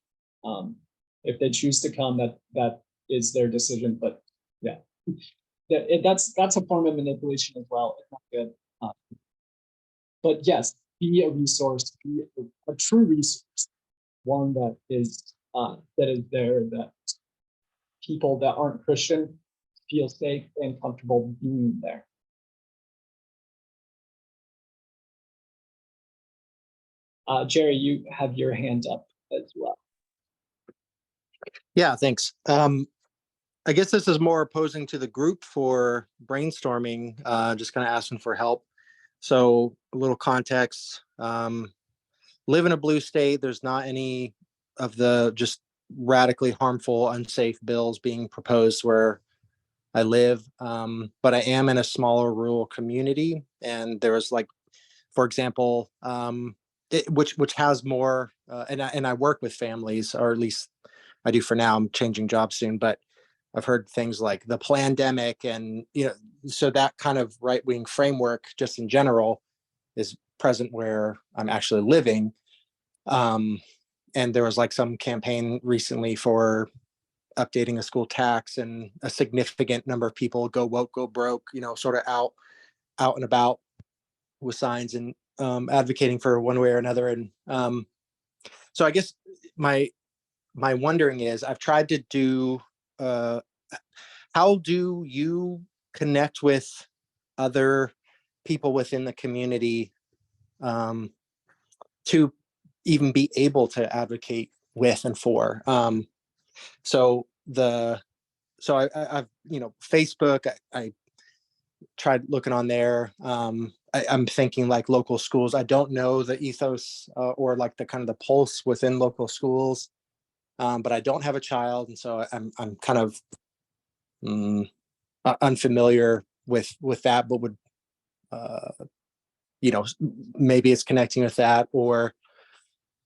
If they choose to come, that is their decision. But yeah, that's a form of manipulation as well. It's not good. But yes, be a resource, be a true resource, one that is there, that people that aren't Christian feel safe and comfortable being there. Jerry, you have your hand up as well. Yeah, thanks. I guess this is more opposing to the group for brainstorming, just kind of asking for help. So a little context, live in a blue state. There's not any of the just radically harmful, unsafe bills being proposed where I live. But I am in a smaller rural community. And there was, like, for example, which has more, and I work with families, or at least I do for now. I'm changing jobs soon, but I've heard things like the plandemic, and so that kind of right-wing framework just in general is present where I'm actually living. And there was like some campaign recently for updating a school tax, and a significant number of people go woke, go broke, sort of out and about with signs and advocating for one way or another. And so I guess my wondering is, I've tried to do, how do you connect with other people within the community to even be able to advocate with and for? So I've, Facebook, I tried looking on there. I'm thinking like local schools. I don't know the ethos or like the kind of the pulse within local schools, but I don't have a child, and so I'm kind of unfamiliar with that. But would maybe it's connecting with that, or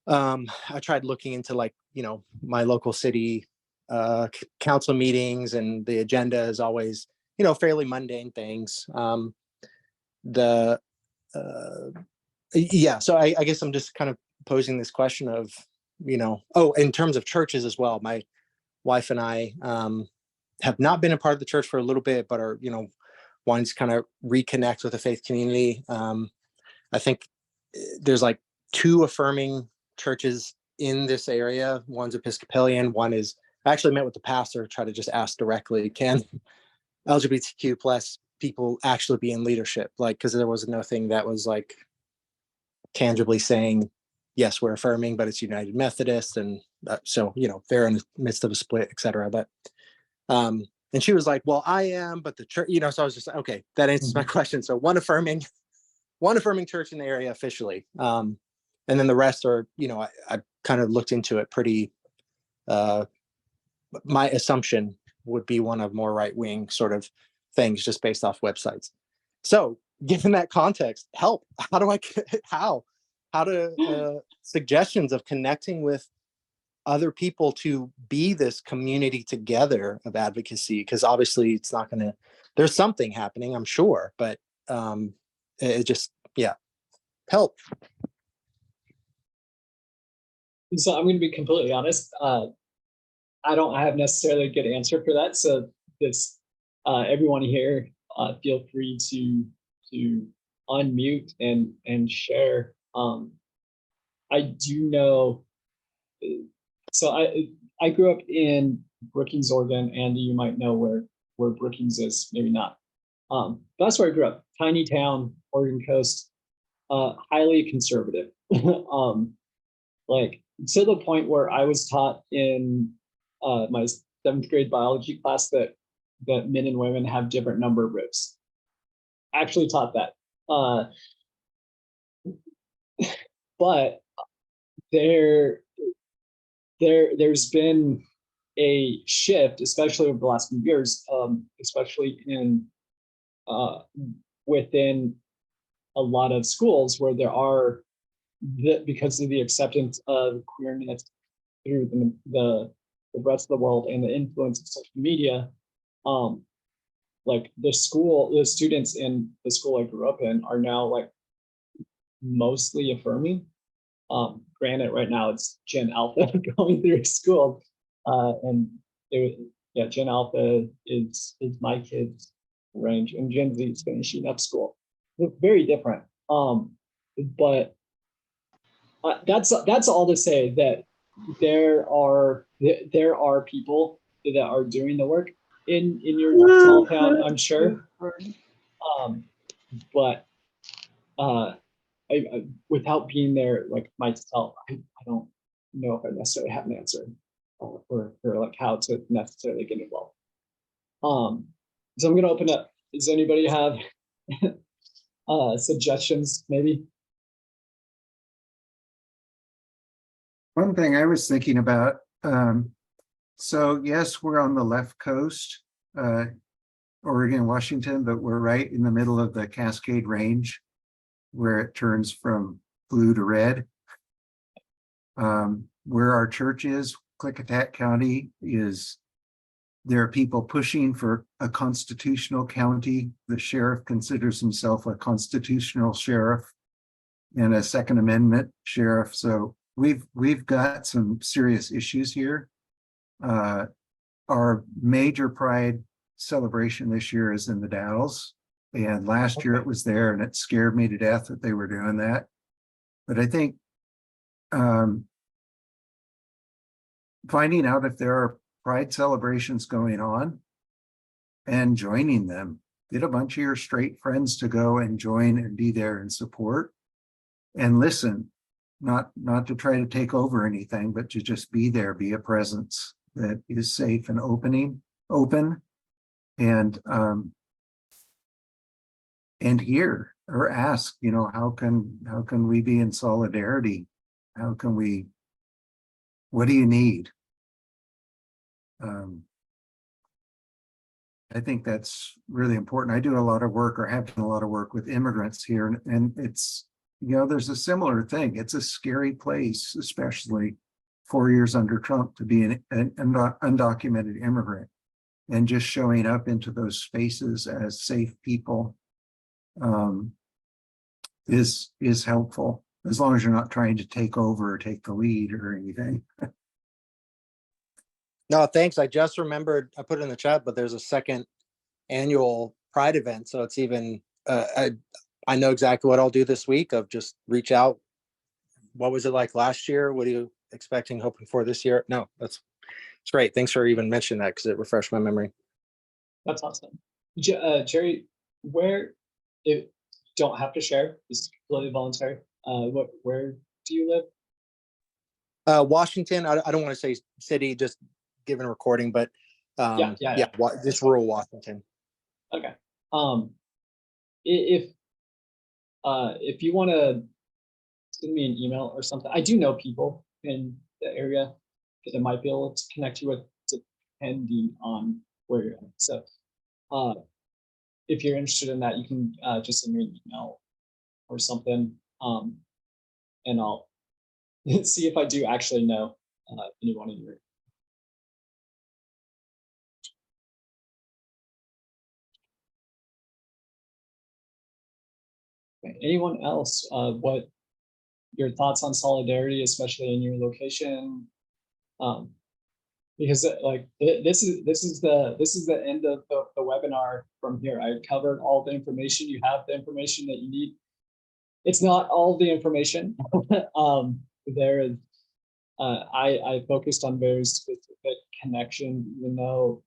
I tried looking into like my local city council meetings, and the agenda is always fairly mundane things. So I guess I'm just kind of posing this question of in terms of churches as well. My wife and I have not been a part of the church for a little bit, but are wanting to kind of reconnect with the faith community. I think there's like 2 affirming churches in this area. One's Episcopalian, one is, I actually met with the pastor, try to just ask directly, can LGBTQ plus people actually be in leadership? Like, because there was nothing that was like tangibly saying, yes, we're affirming, but it's United Methodist. And so, they're in the midst of a split, et cetera. But, and she was like, well, I am, but the church, so I was just like, okay, that answers my question. So one affirming church in the area officially. And then the rest are, I kind of looked into it pretty, my assumption would be one of more right-wing sort of things, just based off websites. So given that context, help, how do suggestions of connecting with other people to be this community together of advocacy? Because obviously it's not going to, there's something happening, I'm sure, but it just, help. So I'm going to be completely honest. I don't have necessarily a good answer for that. So this, everyone here, feel free to unmute and share. I do know. So I grew up in Brookings, Oregon. Andy, you might know where Brookings is, maybe not. That's where I grew up. Tiny town, Oregon coast, highly conservative. Like to the point where I was taught in my 7th grade biology class that men and women have different number of ribs. Actually taught that. But there's been a shift, especially over the last few years, especially in within a lot of schools where there are, because of the acceptance of queerness through the rest of the world and the influence of social media, like the students in the school I grew up in are now like mostly affirming. Granted, right now it's Gen Alpha going through school, and Gen Alpha is my kids' range, and Gen Z is finishing up school. They're very different. But that's all to say that there are people that are doing the work in your small town, I'm sure. But I without being there like myself, I don't know if I necessarily have an answer for like how to necessarily get involved. So I'm gonna open up. Does anybody have suggestions maybe? One thing I was thinking about, so yes, we're on the left coast, Oregon, Washington, but we're right in the middle of the Cascade Range, where it turns from blue to red. Where our church is, Klickitat County, is There are people pushing for a constitutional county. The sheriff considers himself a constitutional sheriff and a Second Amendment sheriff. So we've got some serious issues here. Our major pride celebration this year is in the Dalles. And last year it was there, and it scared me to death that they were doing that. But I think finding out if there are pride celebrations going on and joining them, get a bunch of your straight friends to go and join and be there and support and listen, not to try to take over anything, but to just be there, be a presence that is safe and open, and hear or ask, you know, how can we be in solidarity? How can we, what do you need? I think that's really important. I do a lot of work, or have done a lot of work with immigrants here, and it's, you know, there's a similar thing. It's a scary place, especially 4 years under Trump, to be an undocumented immigrant, and just showing up into those spaces as safe people is helpful, as long as you're not trying to take over or take the lead or anything. No, thanks. I just remembered, I put it in the chat, but there's a second annual Pride event. So it's even, I know exactly what I'll do this week of just reach out. What was it like last year? What are you expecting, hoping for this year? No, it's great. Thanks for even mentioning that, because it refreshed my memory. That's awesome. Jerry, where, if you don't have to share, this is completely voluntary. Where do you live? Washington, I don't want to say city, just given recording, but Yeah. just rural Washington. Okay. If you want to send me an email or something, I do know people in the area that I might be able to connect you with, depending on where you're at. So if you're interested in that, you can just send me an email or something, and I'll see if I do actually know anyone in your area. Okay. Anyone else? What your thoughts on solidarity, especially in your location? Because like this is the end of the webinar. From here, I covered all the information. You have the information that you need. It's not all the information. There is I focused on very specific connection, even though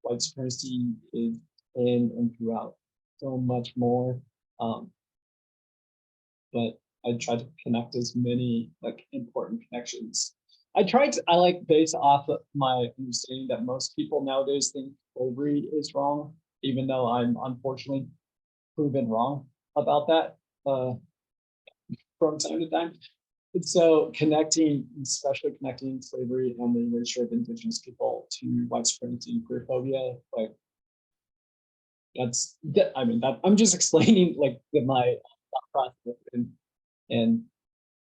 white supremacy is in and throughout so much more. But I tried to connect as many like important connections. I like based off of my understanding that most people nowadays think slavery is wrong, even though I'm unfortunately proven wrong about that from time to time. And so especially connecting slavery and the erasure of indigenous people to white supremacy and queerphobia, like I'm just explaining like my thought process and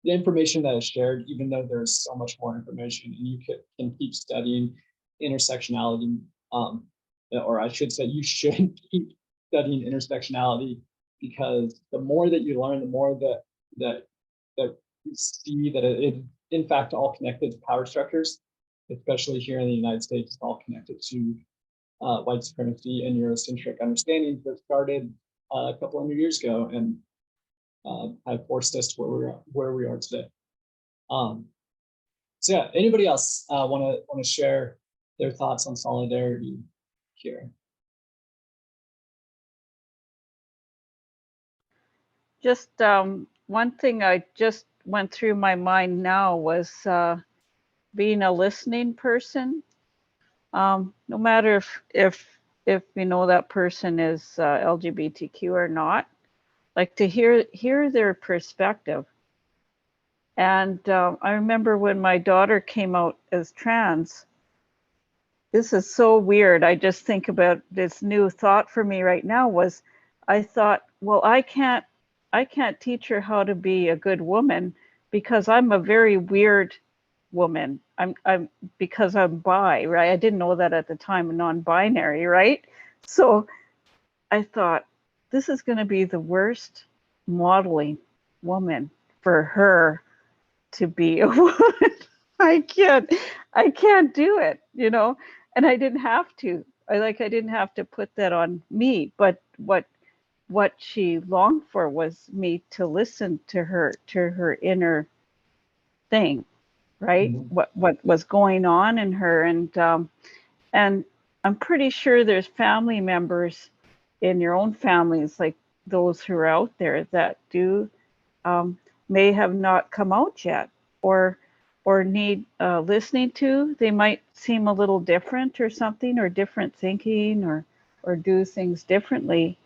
the information that is shared, even though there's so much more information, and you can keep studying intersectionality, or I should say you should keep studying intersectionality, because the more that you learn, the more that you see that it in fact all connected to power structures, especially here in the United States. It's all connected to white supremacy and Eurocentric understandings that started a couple hundred years ago and have forced us to where we are today. So yeah, anybody else want to share their thoughts on solidarity here? Just one thing I just went through my mind now was being a listening person. No matter if you know that person is LGBTQ or not, like to hear their perspective. And I remember when my daughter came out as trans. This is so weird. I just think about this new thought for me right now was, I thought, well, I can't teach her how to be a good woman because I'm a very weird woman. I'm because I'm bi, right? I didn't know that at the time, non-binary, right? So I thought, this is going to be the worst modeling woman for her to be a woman. I can't do it, you know. And I didn't have to. I didn't have to put that on me. But what she longed for was me to listen to her inner thing, right? Mhm. What was going on in her, and I'm pretty sure there's family members in your own families, like those who are out there, that do may have not come out yet, or need listening to. They might seem a little different or something, or different thinking, or do things differently.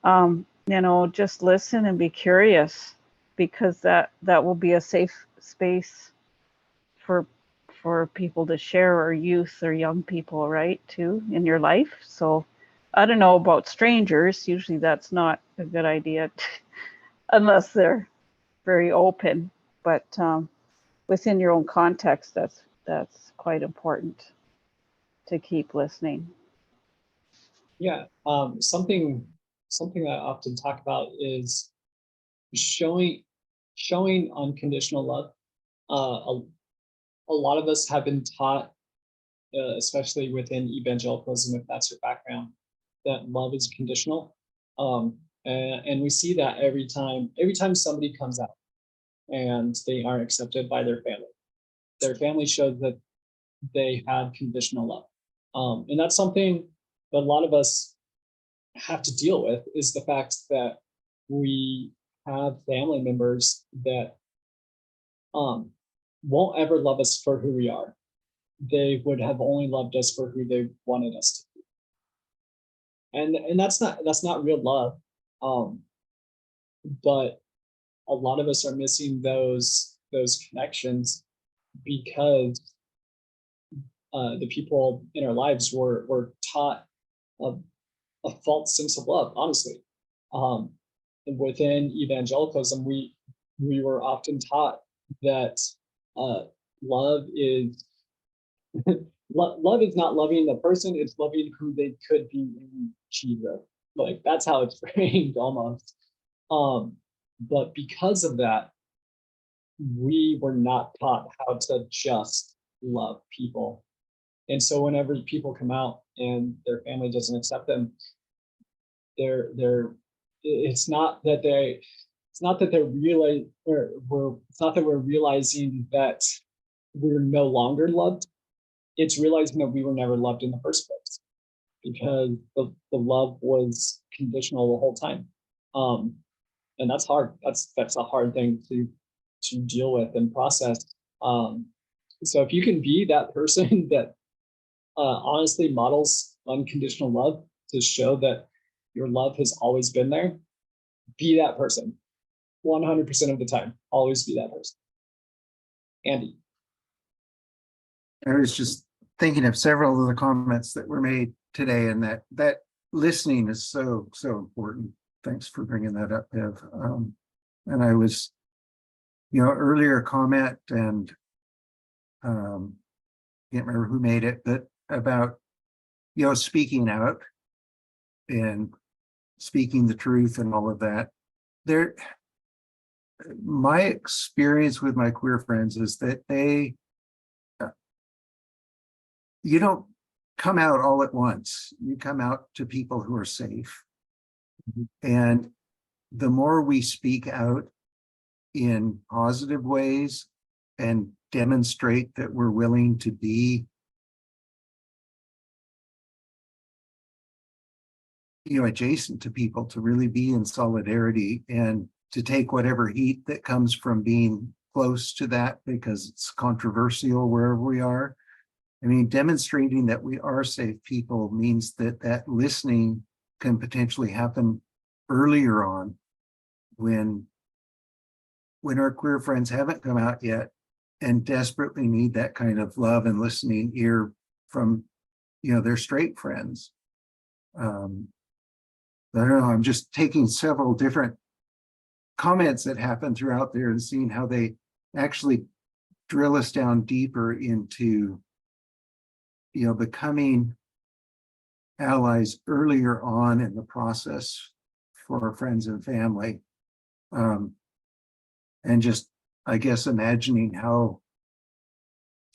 You know, just listen and be curious, because that will be a safe space for people to share, or youth or young people, right, too, in your life. So I don't know about strangers. Usually that's not a good idea unless they're very open. But within your own context, that's quite important to keep listening. Yeah, something I often talk about is showing unconditional love. A lot of us have been taught, especially within evangelicalism, if that's your background, that love is conditional. And we see that every time somebody comes out and they aren't accepted by their family shows that they had conditional love. And that's something that a lot of us have to deal with, is the fact that we have family members that won't ever love us for who we are. They would have only loved us for who they wanted us to be. And that's not real love. Um, but a lot of us are missing those connections because the people in our lives were taught a, a false sense of love, honestly. Um, Within evangelicalism, we were often taught that uh, love is love is not loving the person; it's loving who they could be in Jesus. Like that's how it's framed almost. Um, but because of that, we were not taught how to just love people. And so whenever people come out and their family doesn't accept them, they're it's not that they it's not that they're really or we're it's not that we're realizing that we're no longer loved. It's realizing that we were never loved in the first place, because the love was conditional the whole time. And that's hard. That's a hard thing to deal with and process. So if you can be that person that honestly models unconditional love to show that your love has always been there, be that person 100% of the time. Always be that person. Andy. I was just thinking of several of the comments that were made today, and that listening is so important. Thanks for bringing that up, Ev. And I was, earlier comment, and can't remember who made it, but about speaking out and speaking the truth and all of that. My experience with my queer friends is that you don't come out all at once. You come out to people who are safe. And the more we speak out in positive ways and demonstrate that we're willing to be, adjacent to people, to really be in solidarity and to take whatever heat that comes from being close to that, because it's controversial wherever we are. I mean, demonstrating that we are safe people means that listening can potentially happen earlier on, when our queer friends haven't come out yet and desperately need that kind of love and listening ear from, their straight friends. I don't know, I'm just taking several different comments that happen throughout there and seeing how they actually drill us down deeper into, becoming allies earlier on in the process for our friends and family. And just, I guess, imagining how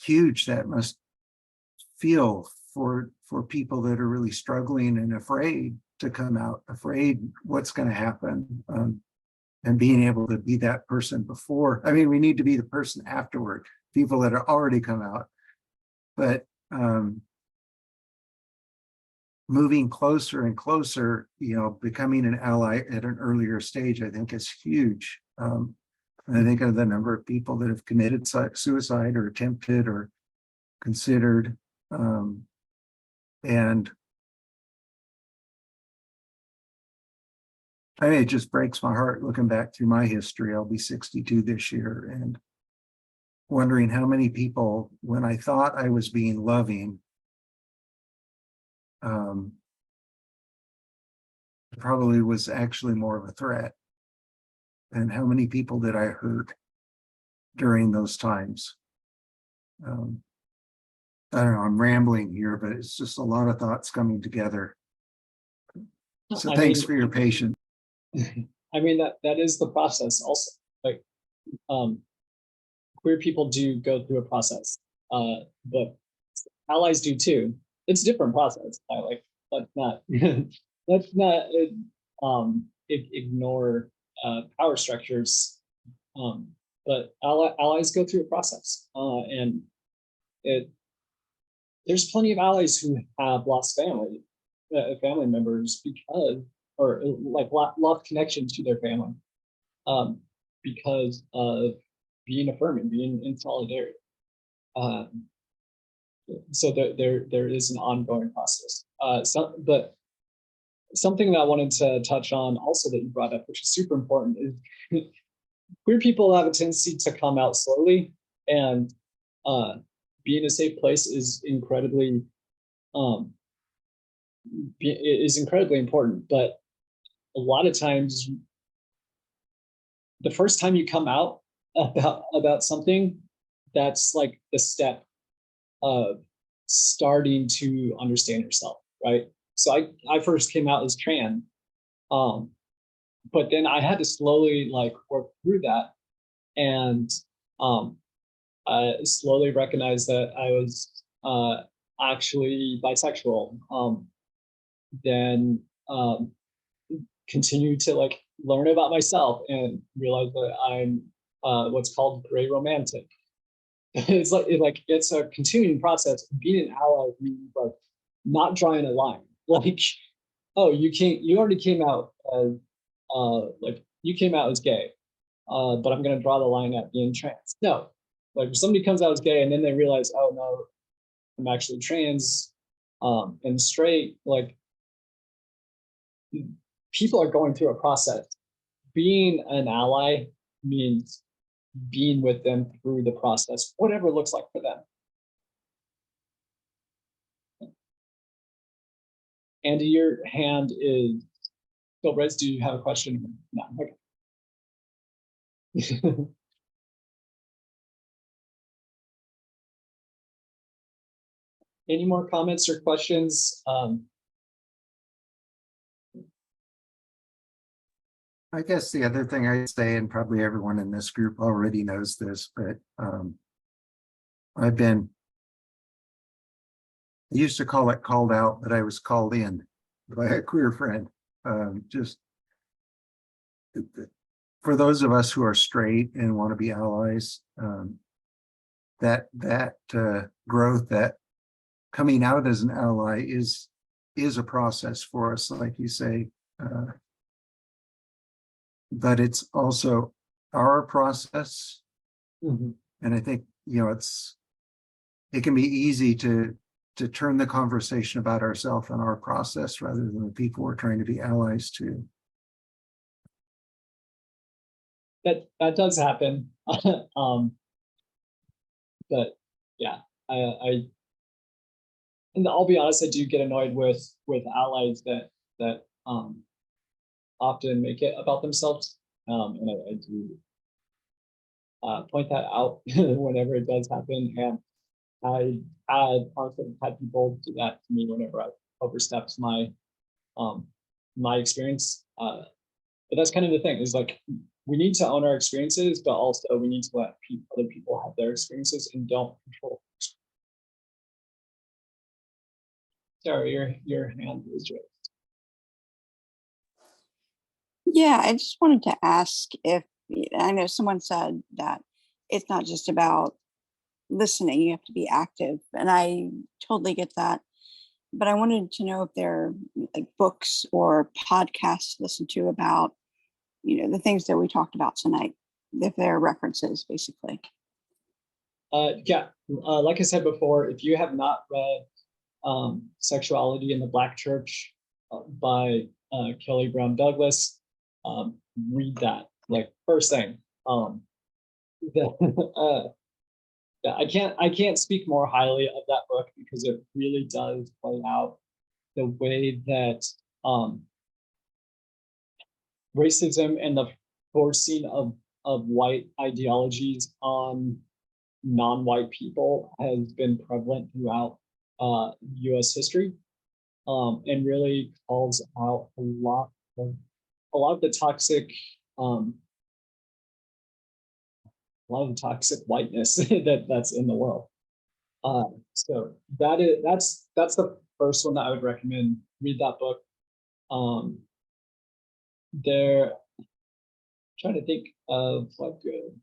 huge that must feel for people that are really struggling and afraid to come out, afraid what's going to happen, and being able to be that person before. I mean, we need to be the person afterward, people that are already come out, but moving closer and closer, becoming an ally at an earlier stage, I think is huge. I think of the number of people that have committed suicide or attempted or considered, and I mean, it just breaks my heart looking back through my history. I'll be 62 this year, and wondering how many people, when I thought I was being loving, probably was actually more of a threat. And how many people did I hurt during those times? I don't know, I'm rambling here, but it's just a lot of thoughts coming together. So thanks for your patience. I mean, that is the process also. Like, queer people do go through a process, but allies do too. It's a different process. Let's not let's not ignore power structures, but allies go through a process, and there's plenty of allies who have lost family members because, or like lost connection to their family, because of being affirming, being in solidarity. So there is an ongoing process. But something that I wanted to touch on also that you brought up, which is super important, is queer people have a tendency to come out slowly, and being a safe place is incredibly important. But a lot of times, the first time you come out about something, that's like the step of starting to understand yourself, right? So I first came out as trans, but then I had to slowly work through that, and I slowly recognized that I was actually bisexual. Then continue to learn about myself and realize that I'm what's called gray romantic. It's it's a continuing process. Being an ally means not drawing a line. Oh, you already came out as you came out as gay, but I'm gonna draw the line at being trans. No, if somebody comes out as gay and then they realize, oh no, I'm actually trans and straight, people are going through a process. Being an ally means being with them through the process, whatever it looks like for them. Andy, your hand is still raised. Do you have a question? No. Okay. Any more comments or questions? I guess the other thing I'd say, and probably everyone in this group already knows this, but I used to call it called out, but I was called in by a queer friend. Just for those of us who are straight and want to be allies, that growth, that coming out as an ally is a process for us, like you say. But it's also our process. Mm-hmm. And I think, it can be easy to turn the conversation about ourselves and our process rather than the people we're trying to be allies to. That does happen. But yeah, and I'll be honest, I do get annoyed with allies that often make it about themselves, and point that out whenever it does happen. And I honestly had people do that to me whenever I overstepped my experience. But that's kind of the thing, is like, we need to own our experiences, but also we need to let other people have their experiences and don't control. Sorry, your hand is raised. Yeah, I just wanted to ask if, I know someone said that it's not just about listening, you have to be active, and I totally get that. But I wanted to know if there are like books or podcasts to listen to about, the things that we talked about tonight, if there are references, basically. Yeah, like I said before, if you have not read Sexuality in the Black Church by Kelly Brown Douglas, read that, like, first thing. Yeah, I can't speak more highly of that book, because it really does play out the way that racism and the forcing of white ideologies on non-white people has been prevalent throughout U.S. history, and really calls out a lot of the toxic whiteness that's in the world. So that's the first one that I would recommend. Read that book. I'm trying to think of what good.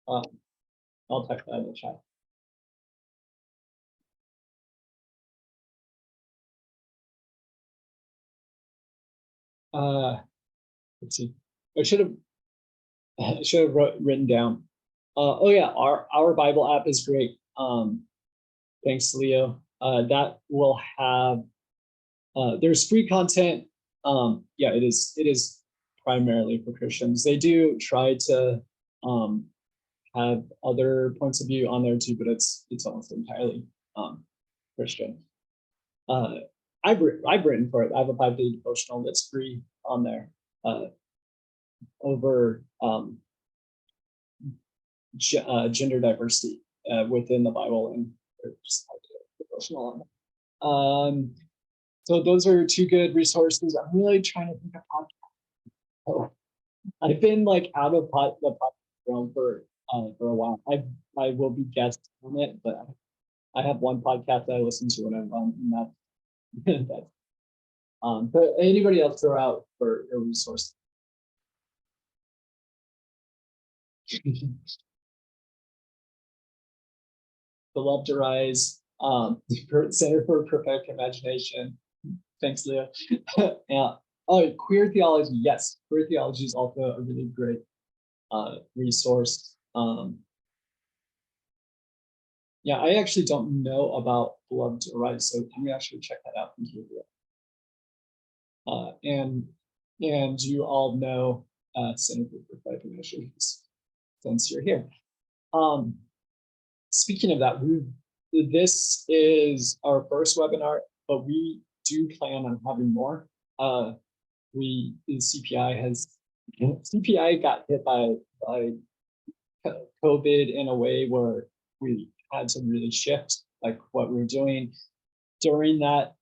I'll type that in the chat. Let's see. I should have written down. Oh yeah, our Bible app is great. Thanks, Leo. That will have. There's free content. Yeah, it is primarily for Christians. They do try to have other points of view on there too, but it's almost entirely Christian. I've written for it. I have a 5-day devotional that's free on there. Over gender diversity within the Bible, and just devotional on it. So those are two good resources. I'm really trying to think of podcasts. Oh, I've been like out of the podcast realm for a while. I will be guest on it, but I have one podcast that I listen to when I'm on, and that's but anybody else throw out for a resource? The Love to Rise, Center for Prophetic Imagination. Thanks, Leah. Yeah. Oh, Queer Theology. Yes, Queer Theology is also a really great resource. Yeah, I actually don't know about The Love to Rise, so I'm gonna actually check that out. And you all know Center for Prophetic Imagination since you're here. Speaking of that, this is our first webinar, but we do plan on having more. CPI got hit by COVID in a way where we had to really shift like what we're doing. During that,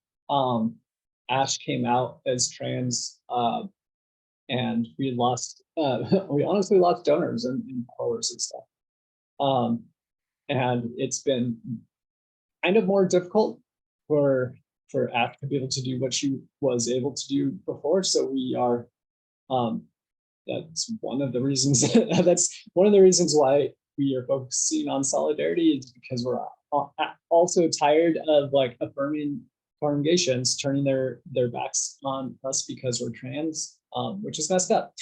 Ash came out as trans, and we honestly lost donors and followers and stuff. And it's been kind of more difficult for Ash to be able to do what she was able to do before. So we are, that's one of the reasons why we are focusing on solidarity, is because we're also tired of like affirming congregations turning their backs on us because we're trans, which is messed up.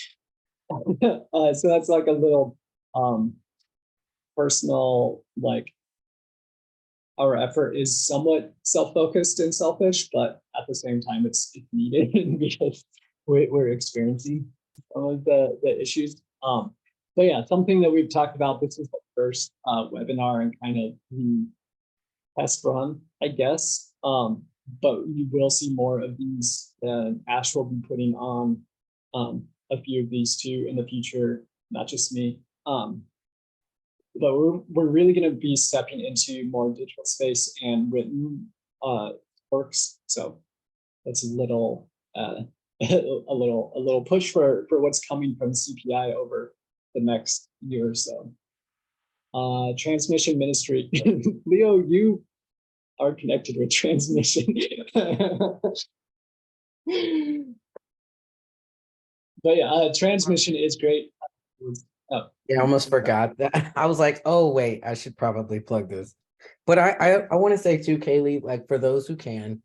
So that's like a little personal, like, our effort is somewhat self-focused and selfish, but at the same time, it's needed because we're experiencing some of the issues. So yeah, something that we've talked about. This is the first webinar and kind of the test run, I guess. But you will see more of these. Ash will be putting on a few of these too in the future, not just me. But we're really going to be stepping into more digital space and written works. So that's a little a little push for what's coming from CPI over the next year or so. Transmission ministry. Leo, you are connected with transmission. But yeah, transmission is great. Oh, Yeah, I almost forgot that. I was like, oh wait, I should probably plug this. But I want to say too, Kaylee, like for those who can,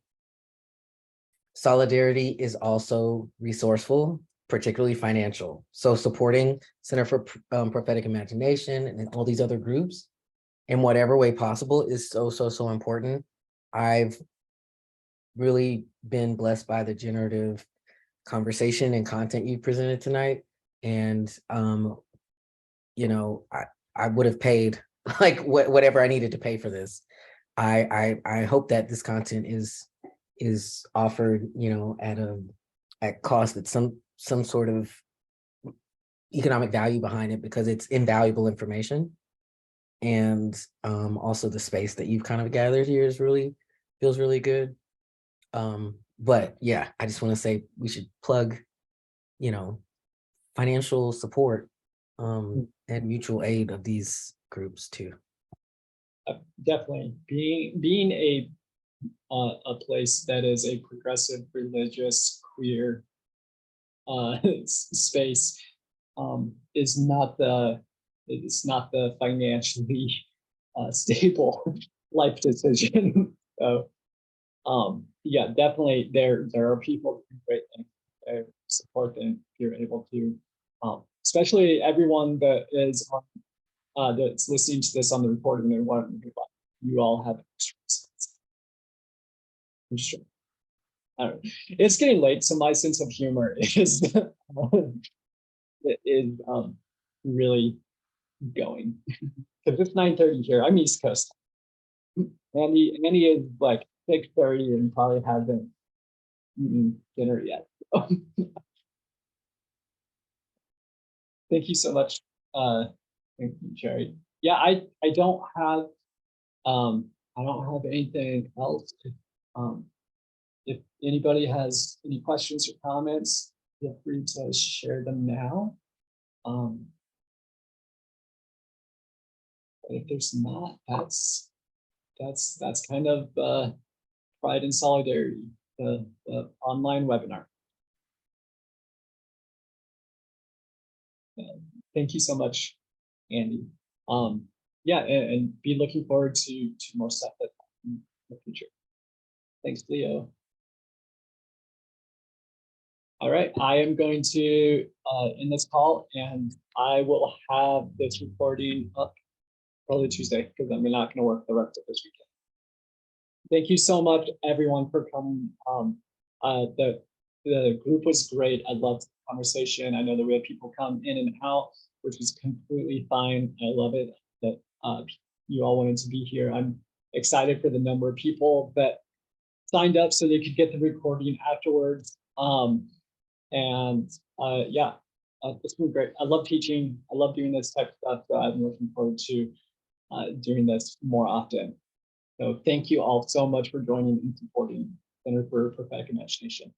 Solidarity is also resourceful, particularly financial. So supporting Center for Prophetic Imagination and all these other groups in whatever way possible is so important. I've really been blessed by the generative conversation and content you presented tonight. And you know, I would have paid like whatever I needed to pay for this. I hope that this content is offered, you know, at cost, at some sort of economic value behind it, because it's invaluable information. And also the space that you've kind of gathered here is feels really good. But yeah, I just want to say we should plug, you know, financial support and mutual aid of these groups too. definitely being a place that is a progressive, religious, queer space is not the financially stable life decision. So yeah, definitely there are people who do great things. I support them if you're able to, especially everyone that is on that's listening to this on the recording and what you all have extra sense. Sure. I don't know. It's getting late, so my sense of humor is really going, because it's 9:30 here. I'm East Coast. Annie is like 6:30 and probably hasn't eaten dinner yet. Thank you so much. Thank you, Jerry. Yeah, I don't have anything else. If anybody has any questions or comments, feel free to share them now. But if there's not, that's kind of Pride and Solidarity, the online webinar. Thank you so much, Andy. Yeah, and be looking forward to more stuff in the future. Thanks, Leo. All right, I am going to end this call, and I will have this recording up probably Tuesday, because I'm not going to work the rest of this weekend. Thank you so much, everyone, for coming. The group was great. I loved the conversation. I know that we had people come in and out, which is completely fine. I love it that you all wanted to be here. I'm excited for the number of people that signed up so they could get the recording afterwards. Yeah, it's been great. I love teaching. I love doing this type of stuff. So I'm looking forward to doing this more often. So thank you all so much for joining and supporting Center for Prophetic Imagination.